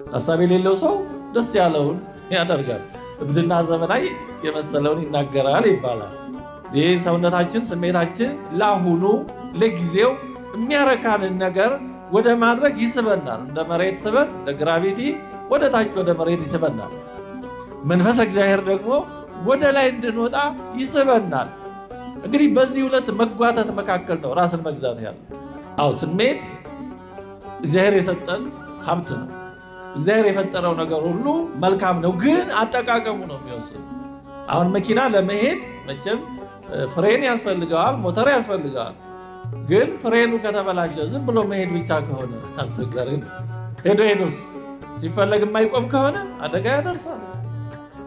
ሐሳብ የሌለው ሰው ደስ ያለውን ያደርጋል፣ እብድና ዘመናዊ የመሰለውን ይናገራል ይባላል። ይህ ሰውነታችን ስሜታችን ለአሁኑ ለጊዜው የሚያረካንን ነገር ወደ ማድረግ ይስበናል። እንደ መሬት ስበት እንደ ግራቪቲ ወደ ታች ወደ መሬት ይስበናል። መንፈስ እግዚአብሔር ደግሞ ወደ ላይ እንድንወጣ ይስበናል። እንግዲህ በዚህ ሁለት መጓተት መካከል ነው ራስን መግዛት ያለው። ስሜት እግዚአብሔር የሰጠን ሀብት ነው። እግዚአብሔር የፈጠረው ነገር ሁሉ መልካም ነው፣ ግን አጠቃቀሙ ነው የሚወስድ። አሁን መኪና ለመሄድ መቼም ፍሬን ያስፈልገዋል፣ ሞተር ያስፈልገዋል። ግን ፍሬኑ ከተበላሸ ዝም ብሎ መሄድ ብቻ ከሆነ አስቸጋሪ ነው። ሄዶስ ሲፈለግ የማይቆም ከሆነ አደጋ ያደርሳል፣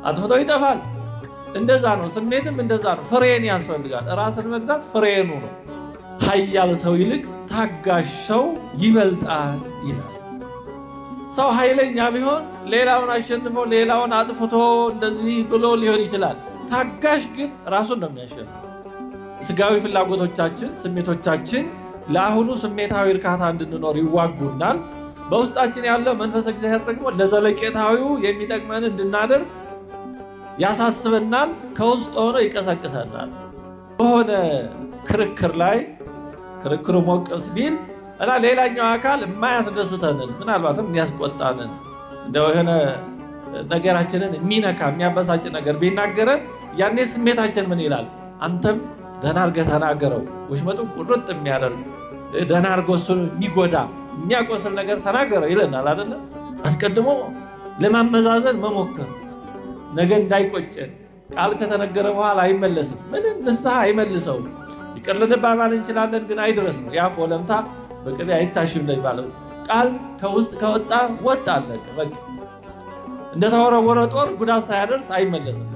አጥፍቶ ይጠፋል። እንደዛ ነው። ስሜትም እንደዛ ነው። ፍሬን ያስፈልጋል። ራስን መግዛት ፍሬኑ ነው። ኃያል ሰው ይልቅ ታጋሽ ሰው ይበልጣል ይላል። ሰው ኃይለኛ ቢሆን ሌላውን አሸንፎ ሌላውን አጥፍቶ እንደዚህ ብሎ ሊሆን ይችላል። ታጋሽ ግን ራሱን ነው የሚያሸንፍ። ስጋዊ ፍላጎቶቻችን፣ ስሜቶቻችን ለአሁኑ ስሜታዊ እርካታ እንድንኖር ይዋጉናል። በውስጣችን ያለው መንፈስ እግዚአብሔር ደግሞ ለዘለቄታዊው የሚጠቅመን እንድናደርግ ያሳስበናል። ከውስጥ ሆኖ ይቀሰቅሰናል። በሆነ ክርክር ላይ ክርክሩ ሞቅስ ቢል እና ሌላኛው አካል የማያስደስተንን ምናልባትም የሚያስቆጣንን እንደው የሆነ ነገራችንን የሚነካ የሚያበሳጭ ነገር ቢናገረን ያኔ ስሜታችን ምን ይላል? አንተም ደህና አድርገህ ተናገረው፣ ወሽመጡን ቁርጥ የሚያደርግ ደህና አድርገው እሱን የሚጎዳ የሚያቆስል ነገር ተናገረው ይለናል አይደለ? አስቀድሞ ለማመዛዘን መሞከር፣ ነገ እንዳይቆጨን። ቃል ከተነገረ በኋላ አይመለስም፣ ምንም ንስሐ አይመልሰውም። ይቅር ልንባባል እንችላለን፣ ግን አይድረስም። የአፍ ወለምታ በቅቤ አይታሽም እንደሚባለው ቃል ከውስጥ ከወጣ ወጥ አለቀ በቃ። እንደተወረወረ ጦር ጉዳት ሳያደርስ አይመለስም።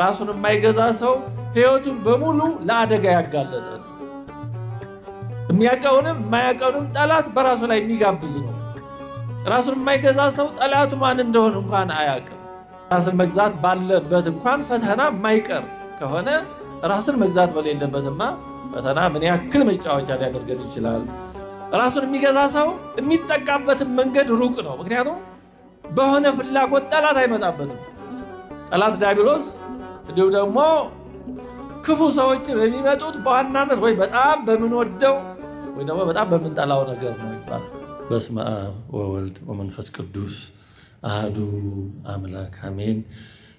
ራሱን የማይገዛ ሰው ሕይወቱን በሙሉ ለአደጋ ያጋለጠ፣ የሚያውቀውንም የማያውቀውንም ጠላት በራሱ ላይ የሚጋብዝ ነው። ራሱን የማይገዛ ሰው ጠላቱ ማን እንደሆነ እንኳን አያውቅም። ራስን መግዛት ባለበት እንኳን ፈተና የማይቀር ከሆነ ራስን መግዛት በሌለበትማ ፈተና ምን ያክል መጫወቻ ሊያደርገን ይችላል? ራሱን የሚገዛ ሰው የሚጠቃበትን መንገድ ሩቅ ነው። ምክንያቱም በሆነ ፍላጎት ጠላት አይመጣበትም። ጠላት ዲያብሎስ እንዲሁም ደግሞ ክፉ ሰዎች የሚመጡት በዋናነት ወይ በጣም በምንወደው ወይ ደግሞ በጣም በምንጠላው ነገር ነው ይባላል። በስመ አብ ወወልድ ወመንፈስ ቅዱስ አሐዱ አምላክ አሜን።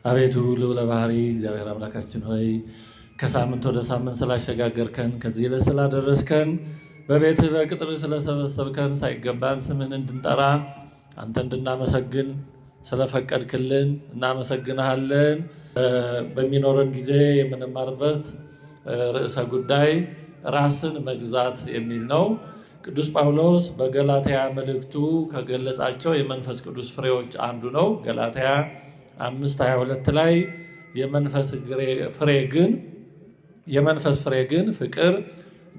አቤቱ ልዑለ ባሕሪ እግዚአብሔር አምላካችን ሆይ ከሳምንት ወደ ሳምንት ስላሸጋገርከን፣ ከዚህ ዕለት ስላደረስከን፣ በቤትህ በቅጥርህ ስለሰበሰብከን፣ ሳይገባን ስምህን እንድንጠራ አንተ እንድናመሰግን ስለፈቀድክልን እናመሰግንሃለን። በሚኖረን ጊዜ የምንማርበት ርዕሰ ጉዳይ ራስን መግዛት የሚል ነው። ቅዱስ ጳውሎስ በገላትያ መልእክቱ ከገለጻቸው የመንፈስ ቅዱስ ፍሬዎች አንዱ ነው። ገላትያ 5:22 ላይ የመንፈስ ፍሬ ግን ፍቅር፣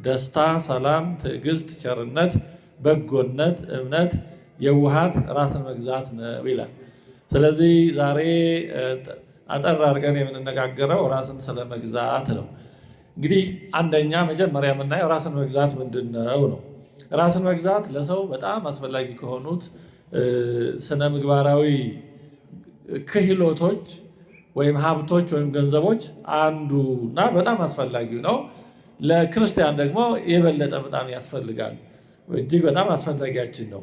ደስታ፣ ሰላም፣ ትዕግስት፣ ቸርነት፣ በጎነት፣ እምነት፣ የውሃት፣ ራስን መግዛት ነው ይላል። ስለዚህ ዛሬ አጠር አድርገን የምንነጋገረው ራስን ስለመግዛት ነው። እንግዲህ አንደኛ መጀመሪያ የምናየው ራስን መግዛት ምንድን ነው። ራስን መግዛት ለሰው በጣም አስፈላጊ ከሆኑት ስነ ምግባራዊ ክህሎቶች ወይም ሀብቶች ወይም ገንዘቦች አንዱና በጣም አስፈላጊው ነው። ለክርስቲያን ደግሞ የበለጠ በጣም ያስፈልጋል። እጅግ በጣም አስፈላጊያችን ነው።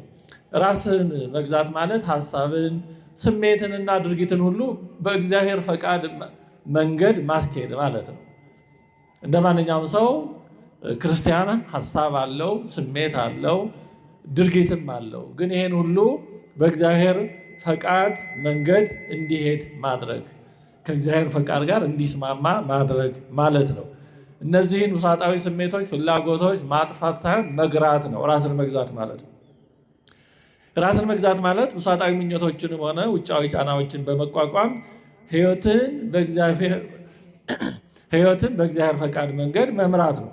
ራስን መግዛት ማለት ሀሳብን፣ ስሜትንና ድርጊትን ሁሉ በእግዚአብሔር ፈቃድ መንገድ ማስኬድ ማለት ነው። እንደ ማንኛውም ሰው ክርስቲያን ሀሳብ አለው፣ ስሜት አለው፣ ድርጊትም አለው። ግን ይሄን ሁሉ በእግዚአብሔር ፈቃድ መንገድ እንዲሄድ ማድረግ፣ ከእግዚአብሔር ፈቃድ ጋር እንዲስማማ ማድረግ ማለት ነው። እነዚህን ውሳጣዊ ስሜቶች፣ ፍላጎቶች ማጥፋት ሳይሆን መግራት ነው ራስን መግዛት ማለት ነው። ራስን መግዛት ማለት ውሳጣዊ ምኞቶችንም ሆነ ውጫዊ ጫናዎችን በመቋቋም ሕይወትን በእግዚአብሔር ፈቃድ መንገድ መምራት ነው።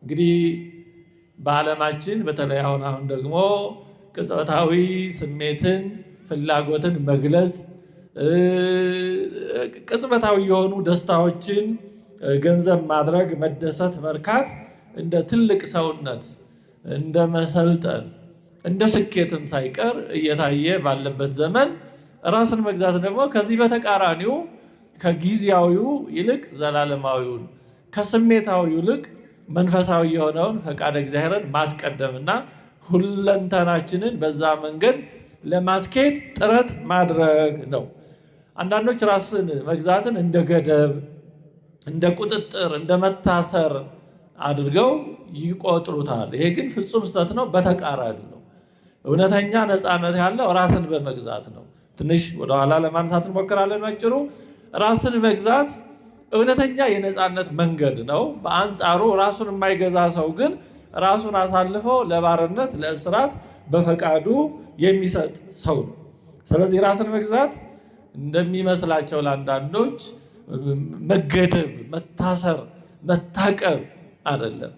እንግዲህ በዓለማችን በተለይ አሁን ደግሞ ቅጽበታዊ ስሜትን፣ ፍላጎትን መግለጽ፣ ቅጽበታዊ የሆኑ ደስታዎችን ገንዘብ ማድረግ፣ መደሰት፣ መርካት እንደ ትልቅ ሰውነት፣ እንደ መሰልጠን፣ እንደ ስኬትም ሳይቀር እየታየ ባለበት ዘመን ራስን መግዛት ደግሞ ከዚህ በተቃራኒው ከጊዜያዊው ይልቅ ዘላለማዊውን ከስሜታዊው ይልቅ መንፈሳዊ የሆነውን ፈቃደ እግዚአብሔርን ማስቀደምና ሁለንተናችንን በዛ መንገድ ለማስኬድ ጥረት ማድረግ ነው። አንዳንዶች ራስን መግዛትን እንደ ገደብ፣ እንደ ቁጥጥር፣ እንደ መታሰር አድርገው ይቆጥሩታል። ይሄ ግን ፍጹም ስህተት ነው። በተቃራኒ ነው። እውነተኛ ነፃነት ያለው ራስን በመግዛት ነው። ትንሽ ወደኋላ ለማንሳት እንሞክራለን። ባጭሩ ራስን መግዛት እውነተኛ የነፃነት መንገድ ነው። በአንጻሩ ራሱን የማይገዛ ሰው ግን ራሱን አሳልፎ ለባርነት፣ ለእስራት በፈቃዱ የሚሰጥ ሰው ነው። ስለዚህ ራስን መግዛት እንደሚመስላቸው ለአንዳንዶች መገደብ፣ መታሰር፣ መታቀብ አይደለም።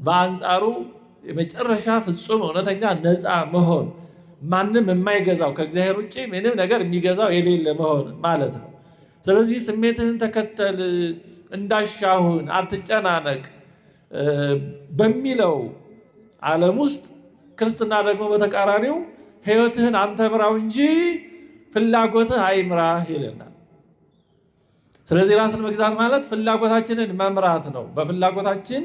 በአንጻሩ የመጨረሻ ፍጹም እውነተኛ ነፃ መሆን፣ ማንም የማይገዛው ከእግዚአብሔር ውጭ ምንም ነገር የሚገዛው የሌለ መሆን ማለት ነው። ስለዚህ ስሜትህን ተከተል፣ እንዳሻሁን አትጨናነቅ በሚለው ዓለም ውስጥ ክርስትና ደግሞ በተቃራኒው ሕይወትህን አንተ ምራው እንጂ ፍላጎትህ አይምራህ ይለናል። ስለዚህ ራስን መግዛት ማለት ፍላጎታችንን መምራት ነው። በፍላጎታችን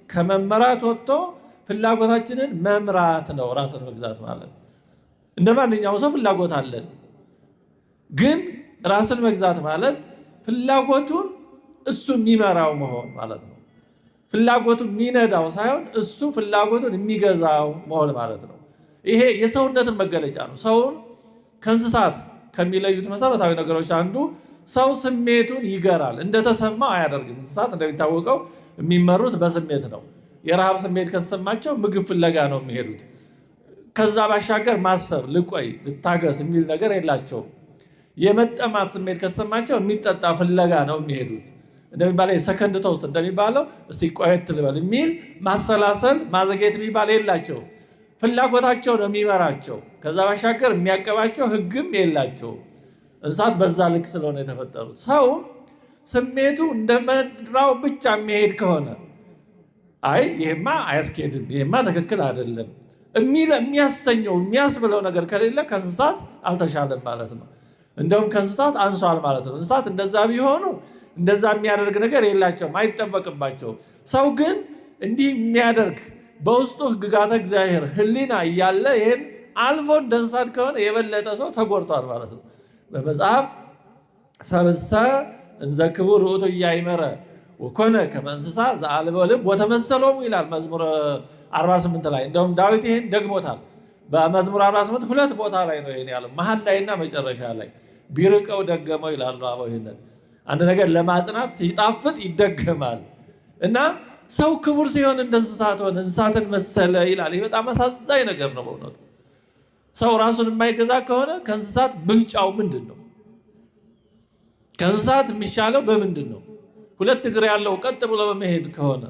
ከመመራት ወጥቶ ፍላጎታችንን መምራት ነው ራስን መግዛት ማለት። እንደ ማንኛውም ሰው ፍላጎት አለን። ግን ራስን መግዛት ማለት ፍላጎቱን እሱ የሚመራው መሆን ማለት ነው። ፍላጎቱን የሚነዳው ሳይሆን እሱ ፍላጎቱን የሚገዛው መሆን ማለት ነው። ይሄ የሰውነትን መገለጫ ነው። ሰውን ከእንስሳት ከሚለዩት መሰረታዊ ነገሮች አንዱ ሰው ስሜቱን ይገራል፣ እንደተሰማው አያደርግም። እንስሳት እንደሚታወቀው የሚመሩት በስሜት ነው። የረሃብ ስሜት ከተሰማቸው ምግብ ፍለጋ ነው የሚሄዱት። ከዛ ባሻገር ማሰብ፣ ልቆይ፣ ልታገስ የሚል ነገር የላቸውም። የመጠማት ስሜት ከተሰማቸው የሚጠጣ ፍለጋ ነው የሚሄዱት። እንደሚባለው የሰከንድ ቶስት እንደሚባለው እስቲ ቆየት ልበል የሚል ማሰላሰል፣ ማዘግየት የሚባል የላቸው። ፍላጎታቸው ነው የሚመራቸው። ከዛ ባሻገር የሚያቀባቸው ሕግም የላቸው። እንስሳት በዛ ልክ ስለሆነ የተፈጠሩት። ሰው ስሜቱ እንደመራው ብቻ የሚሄድ ከሆነ አይ ይሄማ አያስኬድም፣ ይሄማ ትክክል አይደለም የሚያሰኘው የሚያስብለው ነገር ከሌለ ከእንስሳት አልተሻለም ማለት ነው። እንደውም ከእንስሳት አንሷል ማለት ነው። እንስሳት እንደዛ ቢሆኑ እንደዛ የሚያደርግ ነገር የላቸውም፣ አይጠበቅባቸውም። ሰው ግን እንዲህ የሚያደርግ በውስጡ ሕግጋተ እግዚአብሔር ሕሊና እያለ ይህን አልፎ እንደ እንስሳት ከሆነ የበለጠ ሰው ተጎድቷል ማለት ነው። በመጽሐፍ ሰብእሰ እንዘ ክቡር ውእቱ ኢያእመረ ወኮነ ከመ እንስሳ ዘአልቦ ልብ ወተመሰሎሙ ይላል መዝሙር 48 ላይ። እንደውም ዳዊት ይሄን ደግሞታል። በመዝሙር 48 ሁለት ቦታ ላይ ነው ይሄን ያለው፣ መሀል ላይና መጨረሻ ላይ። ቢርቀው ደገመው ይላሉ አበው። ይሄንን አንድ ነገር ለማጽናት ሲጣፍጥ ይደገማል እና ሰው ክቡር ሲሆን እንደ እንስሳት ሆነ፣ እንስሳትን መሰለ ይላል። ይህ በጣም አሳዛኝ ነገር ነው በእውነቱ። ሰው ራሱን የማይገዛ ከሆነ ከእንስሳት ብልጫው ምንድን ነው? ከእንስሳት የሚሻለው በምንድን ነው? ሁለት እግር ያለው ቀጥ ብሎ በመሄድ ከሆነ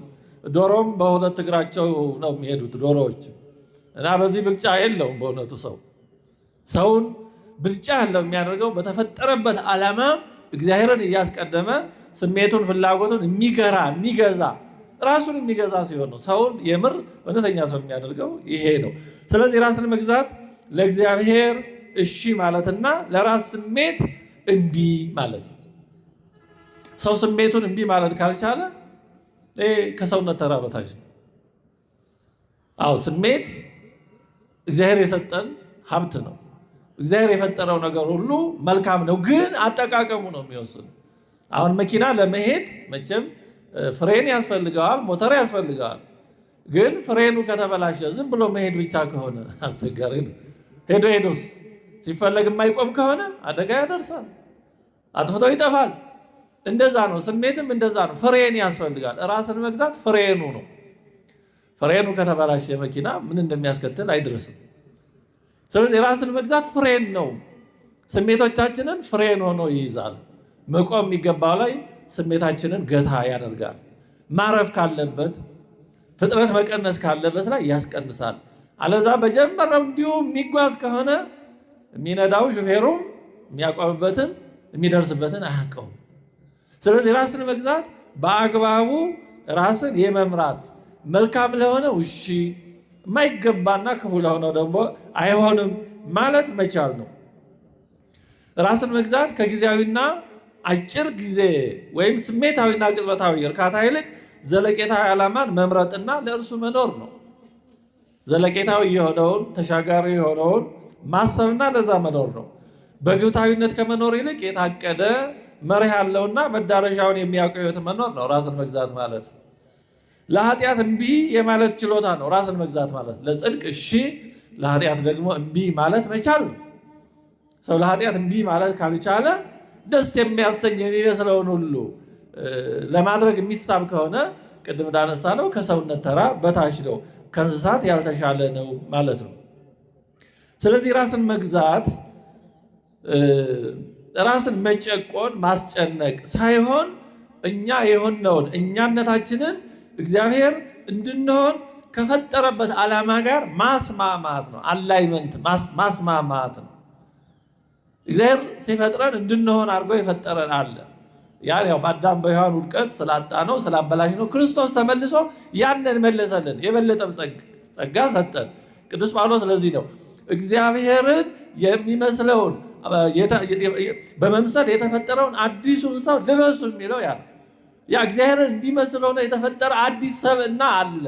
ዶሮም በሁለት እግራቸው ነው የሚሄዱት ዶሮዎች። እና በዚህ ብልጫ የለውም በእውነቱ። ሰውን ብልጫ ያለው የሚያደርገው በተፈጠረበት ዓላማ እግዚአብሔርን እያስቀደመ ስሜቱን፣ ፍላጎቱን የሚገራ የሚገዛ ራሱን የሚገዛ ሲሆን ነው ሰውን የምር እውነተኛ ሰው የሚያደርገው ይሄ ነው። ስለዚህ ራስን መግዛት ለእግዚአብሔር እሺ ማለትና ለራስ ስሜት እምቢ ማለት ነው። ሰው ስሜቱን እምቢ ማለት ካልቻለ ከሰውነት ተራ በታች ነው። አዎ ስሜት እግዚአብሔር የሰጠን ሀብት ነው። እግዚአብሔር የፈጠረው ነገር ሁሉ መልካም ነው፣ ግን አጠቃቀሙ ነው የሚወስነው። አሁን መኪና ለመሄድ መቼም ፍሬን ያስፈልገዋል፣ ሞተር ያስፈልገዋል። ግን ፍሬኑ ከተበላሸ ዝም ብሎ መሄድ ብቻ ከሆነ አስቸጋሪ ነው። ሄዶስ ሲፈለግ የማይቆም ከሆነ አደጋ ያደርሳል፣ አጥፍቶ ይጠፋል። እንደዛ ነው። ስሜትም እንደዛ ነው። ፍሬን ያስፈልጋል። ራስን መግዛት ፍሬኑ ነው። ፍሬኑ ከተበላሸ መኪና ምን እንደሚያስከትል አይድረስም። ስለዚህ ራስን መግዛት ፍሬን ነው። ስሜቶቻችንን ፍሬን ሆኖ ይይዛል። መቆም የሚገባው ላይ ስሜታችንን ገታ ያደርጋል። ማረፍ ካለበት፣ ፍጥነት መቀነስ ካለበት ላይ ያስቀንሳል። አለዛ በጀመረው እንዲሁ የሚጓዝ ከሆነ የሚነዳው ሹፌሩም የሚያቆምበትን የሚደርስበትን አያውቀውም። ስለዚህ ራስን መግዛት በአግባቡ ራስን የመምራት መልካም ለሆነው እሺ፣ የማይገባና ክፉ ለሆነው ደግሞ አይሆንም ማለት መቻል ነው። ራስን መግዛት ከጊዜያዊና አጭር ጊዜ ወይም ስሜታዊና ቅጽበታዊ እርካታ ይልቅ ዘለቄታዊ ዓላማን መምረጥና ለእርሱ መኖር ነው። ዘለቄታዊ የሆነውን ተሻጋሪ የሆነውን ማሰብና ለዛ መኖር ነው። በግብታዊነት ከመኖር ይልቅ የታቀደ መርህ ያለውና መዳረሻውን የሚያውቅ ሕይወት መኖር ነው ራስን መግዛት ማለት። ለኃጢአት እምቢ የማለት ችሎታ ነው ራስን መግዛት ማለት። ለጽድቅ እሺ፣ ለኃጢአት ደግሞ እምቢ ማለት መቻል ነው። ሰው ለኃጢአት እምቢ ማለት ካልቻለ ደስ የሚያሰኝ የሚመስለውን ሁሉ ለማድረግ የሚሳብ ከሆነ ቅድም እንዳነሳ ነው ከሰውነት ተራ በታች ነው፣ ከእንስሳት ያልተሻለ ነው ማለት ነው። ስለዚህ ራስን መግዛት ራስን መጨቆን ማስጨነቅ ሳይሆን እኛ የሆነውን እኛነታችንን እግዚአብሔር እንድንሆን ከፈጠረበት ዓላማ ጋር ማስማማት ነው። አላይመንት ማስማማት ነው። እግዚአብሔር ሲፈጥረን እንድንሆን አድርጎ የፈጠረን አለ። ያን ያው በአዳም በሔዋን ውድቀት ስላጣ ነው ስላበላሽ ነው። ክርስቶስ ተመልሶ ያንን መለሰልን፣ የበለጠም ጸጋ ሰጠን። ቅዱስ ጳውሎስ ለዚህ ነው እግዚአብሔርን የሚመስለውን በመምሰል የተፈጠረውን አዲሱን ሰው ልበሱ የሚለው ያ እግዚአብሔርን እንዲመስለው ነው የተፈጠረ አዲስ ሰብእና አለ።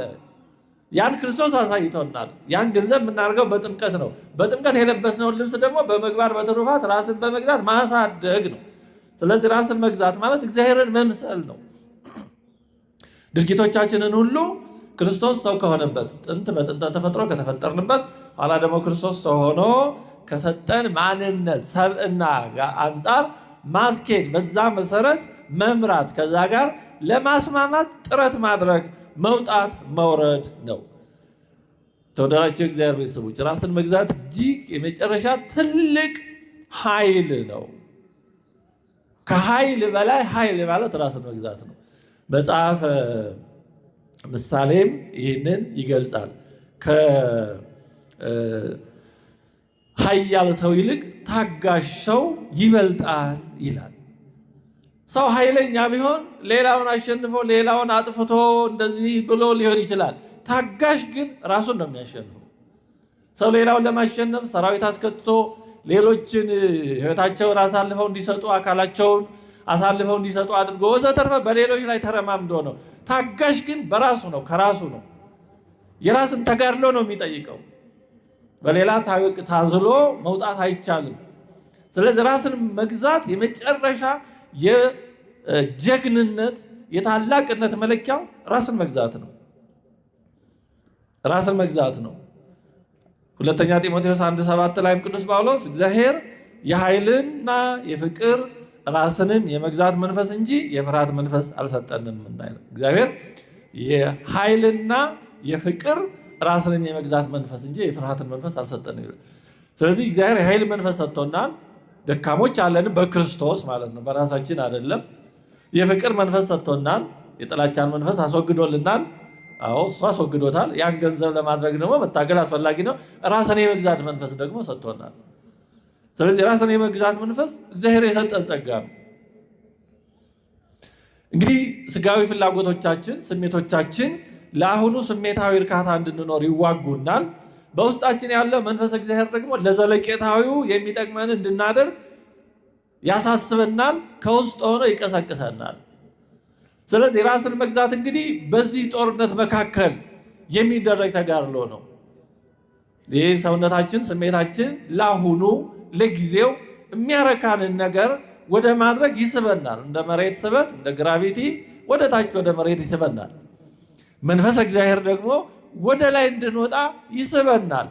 ያን ክርስቶስ አሳይቶናል። ያን ገንዘብ የምናደርገው በጥምቀት ነው። በጥምቀት የለበስነውን ልብስ ደግሞ በምግባር በትሩፋት ራስን በመግዛት ማሳደግ ነው። ስለዚህ ራስን መግዛት ማለት እግዚአብሔርን መምሰል ነው። ድርጊቶቻችንን ሁሉ ክርስቶስ ሰው ከሆነበት ጥንት በጥንተ ተፈጥሮ ከተፈጠርንበት ኋላ ደግሞ ክርስቶስ ሰው ሆኖ ከሰጠን ማንነት ሰብእና ጋር አንጻር ማስኬድ፣ በዛ መሰረት መምራት፣ ከዛ ጋር ለማስማማት ጥረት ማድረግ መውጣት መውረድ ነው። ተወደዳችሁ እግዚአብሔር ቤተሰቦች ራስን መግዛት እጅግ የመጨረሻ ትልቅ ኃይል ነው። ከኃይል በላይ ኃይል ማለት ራስን መግዛት ነው። መጽሐፈ ምሳሌም ይህንን ይገልጻል። ከኃያል ሰው ይልቅ ታጋሽ ሰው ይበልጣል ይላል። ሰው ኃይለኛ ቢሆን ሌላውን አሸንፎ ሌላውን አጥፍቶ እንደዚህ ብሎ ሊሆን ይችላል። ታጋሽ ግን ራሱን ነው የሚያሸንፈው። ሰው ሌላውን ለማሸነፍ ሰራዊት አስከትቶ ሌሎችን ሕይወታቸውን አሳልፈው እንዲሰጡ አካላቸውን አሳልፈው እንዲሰጡ አድርጎ ወዘተርፈ በሌሎች ላይ ተረማምዶ ነው። ታጋሽ ግን በራሱ ነው፣ ከራሱ ነው። የራስን ተጋድሎ ነው የሚጠይቀው። በሌላ ታዝሎ መውጣት አይቻልም። ስለዚህ ራስን መግዛት የመጨረሻ የጀግንነት የታላቅነት መለኪያው ራስን መግዛት ነው። ራስን መግዛት ነው። ሁለተኛ ጢሞቴዎስ 1:7 ላይም ቅዱስ ጳውሎስ እግዚአብሔር የኃይልና የፍቅር ራስንም የመግዛት መንፈስ እንጂ የፍርሃት መንፈስ አልሰጠንም እንዳይል፣ እግዚአብሔር የኃይልና የፍቅር ራስንም የመግዛት መንፈስ እንጂ የፍርሃትን መንፈስ አልሰጠንም። ስለዚህ እግዚአብሔር የኃይል መንፈስ ሰጥቶናል። ደካሞች አለን በክርስቶስ ማለት ነው፣ በራሳችን አይደለም። የፍቅር መንፈስ ሰጥቶናል። የጥላቻን መንፈስ አስወግዶልናል። አዎ እሱ አስወግዶታል። ያን ገንዘብ ለማድረግ ደግሞ መታገል አስፈላጊ ነው። ራስን የመግዛት መንፈስ ደግሞ ሰጥቶናል። ስለዚህ ራስን የመግዛት መንፈስ እግዚአብሔር የሰጠን ጸጋ ነው። እንግዲህ ስጋዊ ፍላጎቶቻችን፣ ስሜቶቻችን ለአሁኑ ስሜታዊ እርካታ እንድንኖር ይዋጉናል። በውስጣችን ያለው መንፈስ እግዚአብሔር ደግሞ ለዘለቄታዊው የሚጠቅመን እንድናደርግ ያሳስበናል፣ ከውስጥ ሆኖ ይቀሰቅሰናል። ስለዚህ ራስን መግዛት እንግዲህ በዚህ ጦርነት መካከል የሚደረግ ተጋድሎ ነው። ይህ ሰውነታችን፣ ስሜታችን ለአሁኑ ለጊዜው የሚያረካንን ነገር ወደ ማድረግ ይስበናል። እንደ መሬት ስበት፣ እንደ ግራቪቲ ወደ ታች ወደ መሬት ይስበናል። መንፈስ እግዚአብሔር ደግሞ ወደ ላይ እንድንወጣ ይስበናል።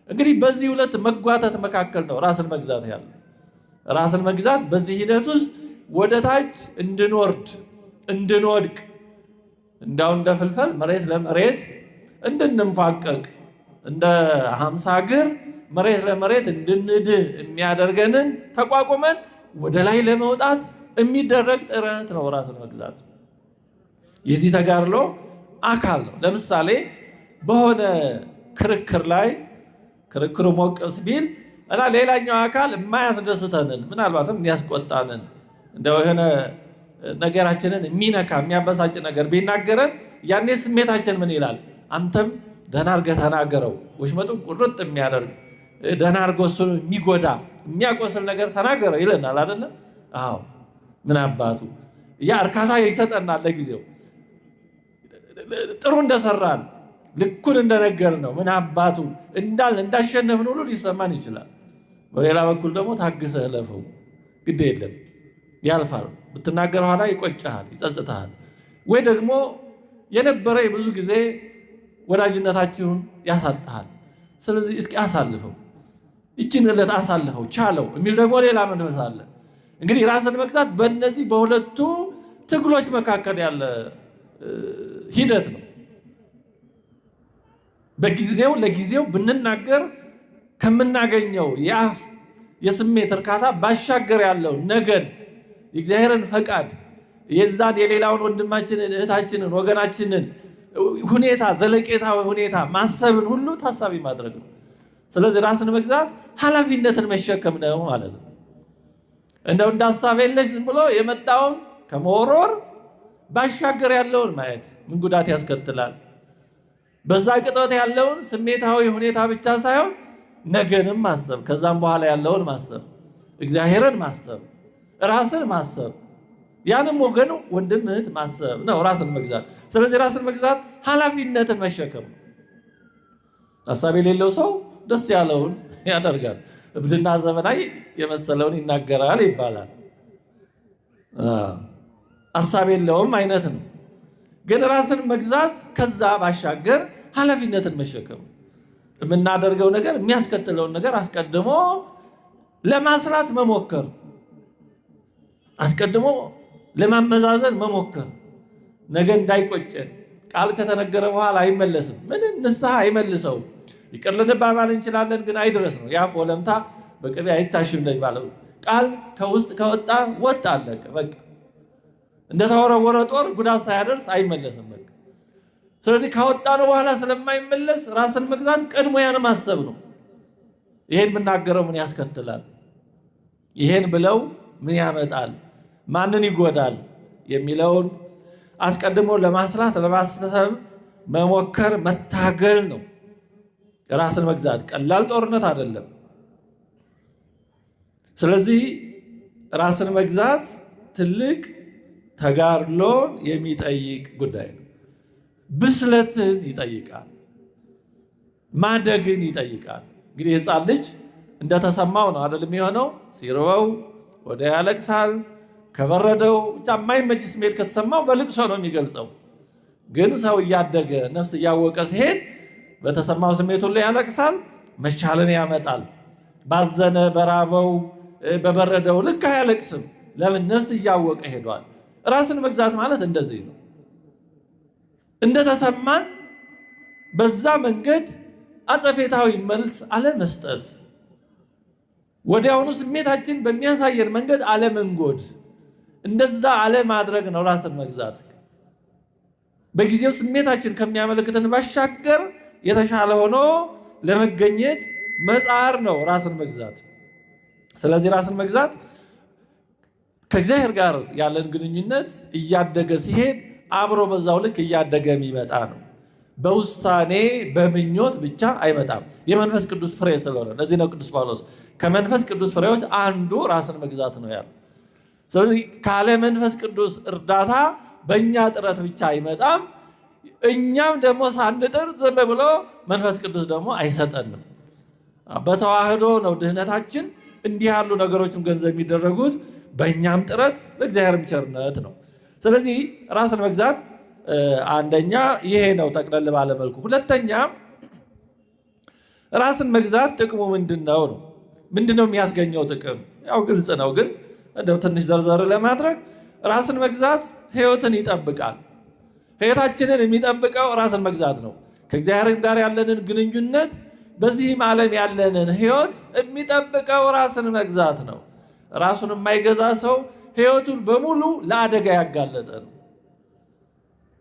እንግዲህ በዚህ ሁለት መጓተት መካከል ነው ራስን መግዛት ያለ። ራስን መግዛት በዚህ ሂደት ውስጥ ወደ ታች እንድንወርድ እንድንወድቅ፣ እንዳው እንደ ፍልፈል መሬት ለመሬት እንድንፋቀቅ፣ እንደ 50 እግር መሬት ለመሬት እንድንድህ የሚያደርገንን ተቋቁመን ወደ ላይ ለመውጣት የሚደረግ ጥረት ነው ራስን መግዛት። የዚህ ተጋድሎ አካል ነው። ለምሳሌ በሆነ ክርክር ላይ ክርክሩ ሞቅስ ቢል እና ሌላኛው አካል የማያስደስተንን ምናልባትም የሚያስቆጣንን እንደው የሆነ ነገራችንን የሚነካ የሚያበሳጭ ነገር ቢናገረን ያኔ ስሜታችን ምን ይላል? አንተም ደህና አድርገህ ተናገረው። ወሽመጡን ቁርጥ የሚያደርግ ደህና አድርገው እሱን የሚጎዳ የሚያቆስል ነገር ተናገረው ይለናል አይደለ? አዎ ምን አባቱ ያ እርካታ ይሰጠናል። ለጊዜው ጥሩ እንደሰራን ልኩን እንደነገር ነው ምን አባቱ እንዳሸነፍን ሁሉ ሊሰማን ይችላል። በሌላ በኩል ደግሞ ታግሰህ እለፈው፣ ግድ የለም ያልፋል። ብትናገር ኋላ ይቆጭሃል፣ ይጸጽትሃል። ወይ ደግሞ የነበረ ብዙ ጊዜ ወዳጅነታችሁን ያሳጣሃል። ስለዚህ እስኪ አሳልፈው፣ ይችን ዕለት አሳልፈው፣ ቻለው የሚል ደግሞ ሌላ መንፈስ አለ። እንግዲህ ራስን መግዛት በእነዚህ በሁለቱ ትግሎች መካከል ያለ ሂደት ነው። በጊዜው ለጊዜው ብንናገር ከምናገኘው የአፍ የስሜት እርካታ ባሻገር ያለው ነገን የእግዚአብሔርን ፈቃድ የዛን የሌላውን ወንድማችንን እህታችንን ወገናችንን ሁኔታ ዘለቄታዊ ሁኔታ ማሰብን ሁሉ ታሳቢ ማድረግ ነው። ስለዚህ ራስን መግዛት ኃላፊነትን መሸከም ነው ማለት ነው። እንደው እንደ ሀሳብ የለሽ ዝም ብሎ የመጣውን ከመወርወር ባሻገር ያለውን ማየት ምን ጉዳት ያስከትላል? በዛ ቅጥረት ያለውን ስሜታዊ ሁኔታ ብቻ ሳይሆን ነገንም ማሰብ፣ ከዛም በኋላ ያለውን ማሰብ፣ እግዚአብሔርን ማሰብ፣ ራስን ማሰብ፣ ያንም ወገኑ ወንድም እህት ማሰብ ነው ራስን መግዛት። ስለዚህ ራስን መግዛት ኃላፊነትን መሸከም። ሀሳብ የሌለው ሰው ደስ ያለውን ያደርጋል፣ እብድና ዘመናዊ የመሰለውን ይናገራል ይባላል። ሀሳብ የለውም አይነት ነው። ግን ራስን መግዛት ከዛ ባሻገር ኃላፊነትን መሸከም፣ የምናደርገው ነገር የሚያስከትለውን ነገር አስቀድሞ ለማስራት መሞከር፣ አስቀድሞ ለማመዛዘን መሞከር። ነገ እንዳይቆጨን ቃል ከተነገረ በኋላ አይመለስም። ምንም ንስሐ አይመልሰውም። ይቅር ልንባባል እንችላለን፣ ግን አይድረስ ነው። የአፍ ወለምታ በቅቤ አይታሽም እንደሚባለው ቃል ከውስጥ ከወጣ ወጣ፣ አለቀ በቃ። እንደተወረወረ ጦር ጉዳት ሳያደርስ አይመለስም በቃ። ስለዚህ ካወጣነው በኋላ ስለማይመለስ ራስን መግዛት ቀድሞ ያን ማሰብ ነው። ይሄን የምናገረው ምን ያስከትላል? ይሄን ብለው ምን ያመጣል? ማንን ይጎዳል? የሚለውን አስቀድሞ ለማስላት ለማሰብ መሞከር መታገል ነው። ራስን መግዛት ቀላል ጦርነት አይደለም። ስለዚህ ራስን መግዛት ትልቅ ተጋድሎን የሚጠይቅ ጉዳይ ነው። ብስለትን ይጠይቃል። ማደግን ይጠይቃል። እንግዲህ ሕፃን ልጅ እንደተሰማው ነው አይደል የሚሆነው። ሲርበው ወደ ያለቅሳል፣ ከበረደው ብቻ የማይመች ስሜት ከተሰማው በልቅሶ ነው የሚገልጸው። ግን ሰው እያደገ ነፍስ እያወቀ ሲሄድ በተሰማው ስሜት ሁሉ ያለቅሳል፣ መቻልን ያመጣል። ባዘነ በራበው በበረደው ልክ አያለቅስም። ለምን? ነፍስ እያወቀ ሄዷል። ራስን መግዛት ማለት እንደዚህ ነው። እንደተሰማን በዛ መንገድ አጸፌታዊ መልስ አለመስጠት፣ ወዲያውኑ ስሜታችን በሚያሳየን መንገድ አለመንጎድ፣ እንደዛ አለማድረግ ነው ራስን መግዛት። በጊዜው ስሜታችን ከሚያመለክተን ባሻገር የተሻለ ሆኖ ለመገኘት መጣር ነው ራስን መግዛት። ስለዚህ ራስን መግዛት ከእግዚአብሔር ጋር ያለን ግንኙነት እያደገ ሲሄድ አብሮ በዛው ልክ እያደገ የሚመጣ ነው። በውሳኔ በምኞት ብቻ አይመጣም። የመንፈስ ቅዱስ ፍሬ ስለሆነ ለዚህ ነው ቅዱስ ጳውሎስ ከመንፈስ ቅዱስ ፍሬዎች አንዱ ራስን መግዛት ነው ያለው። ስለዚህ ካለ መንፈስ ቅዱስ እርዳታ በእኛ ጥረት ብቻ አይመጣም። እኛም ደግሞ ሳንጥር ዝም ብሎ መንፈስ ቅዱስ ደግሞ አይሰጠንም። በተዋህዶ ነው ድህነታችን። እንዲህ ያሉ ነገሮችን ገንዘብ የሚደረጉት በእኛም ጥረት በእግዚአብሔርም ቸርነት ነው። ስለዚህ ራስን መግዛት አንደኛ ይሄ ነው ጠቅለል ባለመልኩ። ሁለተኛ ራስን መግዛት ጥቅሙ ምንድነው ነው? ምንድነው የሚያስገኘው ጥቅም? ያው ግልጽ ነው፣ ግን እንደው ትንሽ ዘርዘር ለማድረግ ራስን መግዛት ሕይወትን ይጠብቃል። ሕይወታችንን የሚጠብቀው ራስን መግዛት ነው። ከእግዚአብሔር ጋር ያለንን ግንኙነት በዚህም ዓለም ያለንን ሕይወት የሚጠብቀው ራስን መግዛት ነው። ራሱን የማይገዛ ሰው ሕይወቱን በሙሉ ለአደጋ ያጋለጠ ነው።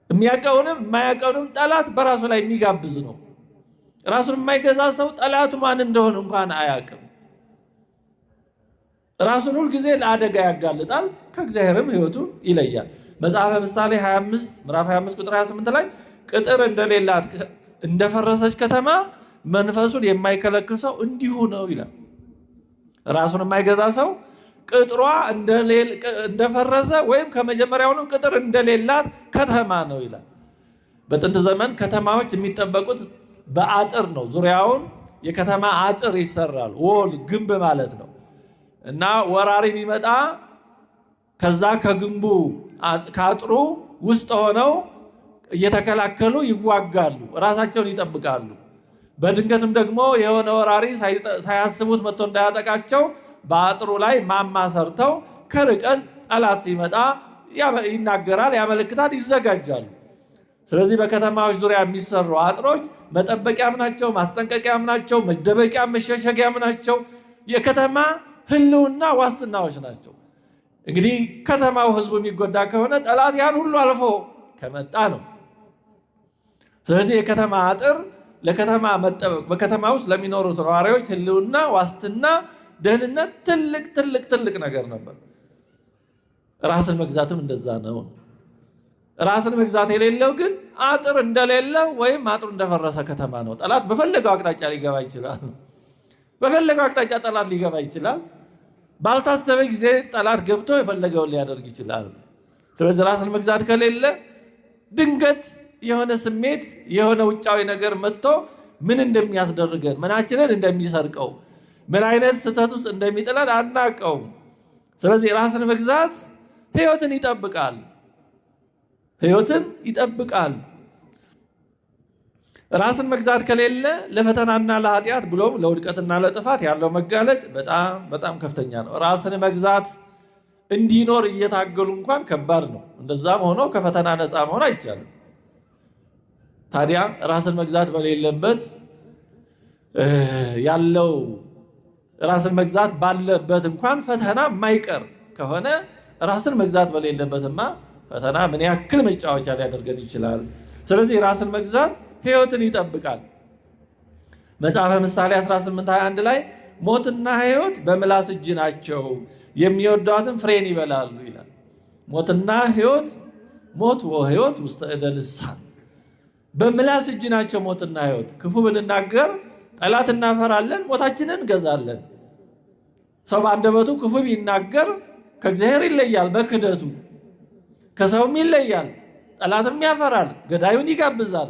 የሚያውቀውንም የማያውቀውንም ጠላት በራሱ ላይ የሚጋብዝ ነው። ራሱን የማይገዛ ሰው ጠላቱ ማን እንደሆነ እንኳን አያውቅም። ራሱን ሁልጊዜ ለአደጋ ያጋልጣል፣ ከእግዚአብሔርም ሕይወቱን ይለያል። መጽሐፈ ምሳሌ 25 ምዕራፍ 25 ቁጥር 28 ላይ ቅጥር እንደሌላት እንደፈረሰች ከተማ መንፈሱን የማይከለክል ሰው እንዲሁ ነው ይላል። ራሱን የማይገዛ ሰው ቅጥሯ እንደፈረሰ ወይም ከመጀመሪያውኑ ቅጥር እንደሌላት ከተማ ነው ይላል። በጥንት ዘመን ከተማዎች የሚጠበቁት በአጥር ነው። ዙሪያውን የከተማ አጥር ይሰራል። ወል ግንብ ማለት ነው። እና ወራሪ ቢመጣ ከዛ ከግንቡ ከአጥሩ ውስጥ ሆነው እየተከላከሉ ይዋጋሉ፣ ራሳቸውን ይጠብቃሉ። በድንገትም ደግሞ የሆነ ወራሪ ሳያስቡት መጥቶ እንዳያጠቃቸው በአጥሩ ላይ ማማ ሰርተው ከርቀት ጠላት ሲመጣ ይናገራል፣ ያመለክታል፣ ይዘጋጃሉ። ስለዚህ በከተማዎች ዙሪያ የሚሰሩ አጥሮች መጠበቂያም ናቸው፣ ማስጠንቀቂያም ናቸው፣ መደበቂያም መሸሸጊያም ናቸው። የከተማ ህልውና ዋስትናዎች ናቸው። እንግዲህ ከተማው ህዝቡ የሚጎዳ ከሆነ ጠላት ያን ሁሉ አልፎ ከመጣ ነው። ስለዚህ የከተማ አጥር ለከተማ መጠበቅ በከተማ ውስጥ ለሚኖሩት ነዋሪዎች ህልውና፣ ዋስትና፣ ደህንነት ትልቅ ነገር ነበር። ራስን መግዛትም እንደዛ ነው። ራስን መግዛት የሌለው ግን አጥር እንደሌለው ወይም አጥሩ እንደፈረሰ ከተማ ነው። ጠላት በፈለገው አቅጣጫ ሊገባ ይችላል። በፈለገው አቅጣጫ ጠላት ሊገባ ይችላል። ባልታሰበ ጊዜ ጠላት ገብቶ የፈለገውን ሊያደርግ ይችላል። ስለዚህ ራስን መግዛት ከሌለ ድንገት የሆነ ስሜት የሆነ ውጫዊ ነገር መጥቶ ምን እንደሚያስደርገን ምናችንን እንደሚሰርቀው ምን አይነት ስህተት ውስጥ እንደሚጥለን አናውቀውም። ስለዚህ ራስን መግዛት ህይወትን ይጠብቃል። ራስን መግዛት ከሌለ ለፈተናና ለኃጢአት ብሎም ለውድቀትና ለጥፋት ያለው መጋለጥ በጣም ከፍተኛ ነው። ራስን መግዛት እንዲኖር እየታገሉ እንኳን ከባድ ነው። እንደዛም ሆኖ ከፈተና ነፃ መሆን አይቻልም። ታዲያ ራስን መግዛት በሌለበት ያለው ራስን መግዛት ባለበት እንኳን ፈተና የማይቀር ከሆነ ራስን መግዛት በሌለበትማ ፈተና ምን ያክል መጫወቻ ሊያደርገን ይችላል። ስለዚህ ራስን መግዛት ህይወትን ይጠብቃል። መጽሐፈ ምሳሌ 18:21 ላይ ሞትና ህይወት በምላስ እጅ ናቸው፣ የሚወዷትን ፍሬን ይበላሉ ይላል። ሞትና ህይወት ሞት ወህይወት ውስተ እደ ልሳን በምላስ እጅ ናቸው። ሞትና ህይወት ክፉ ብንናገር ጠላት እናፈራለን፣ ሞታችንን እንገዛለን። ሰው በአንደበቱ ክፉ ቢናገር ከእግዚአብሔር ይለያል፣ በክደቱ ከሰውም ይለያል፣ ጠላትም ያፈራል፣ ገዳዩን ይጋብዛል።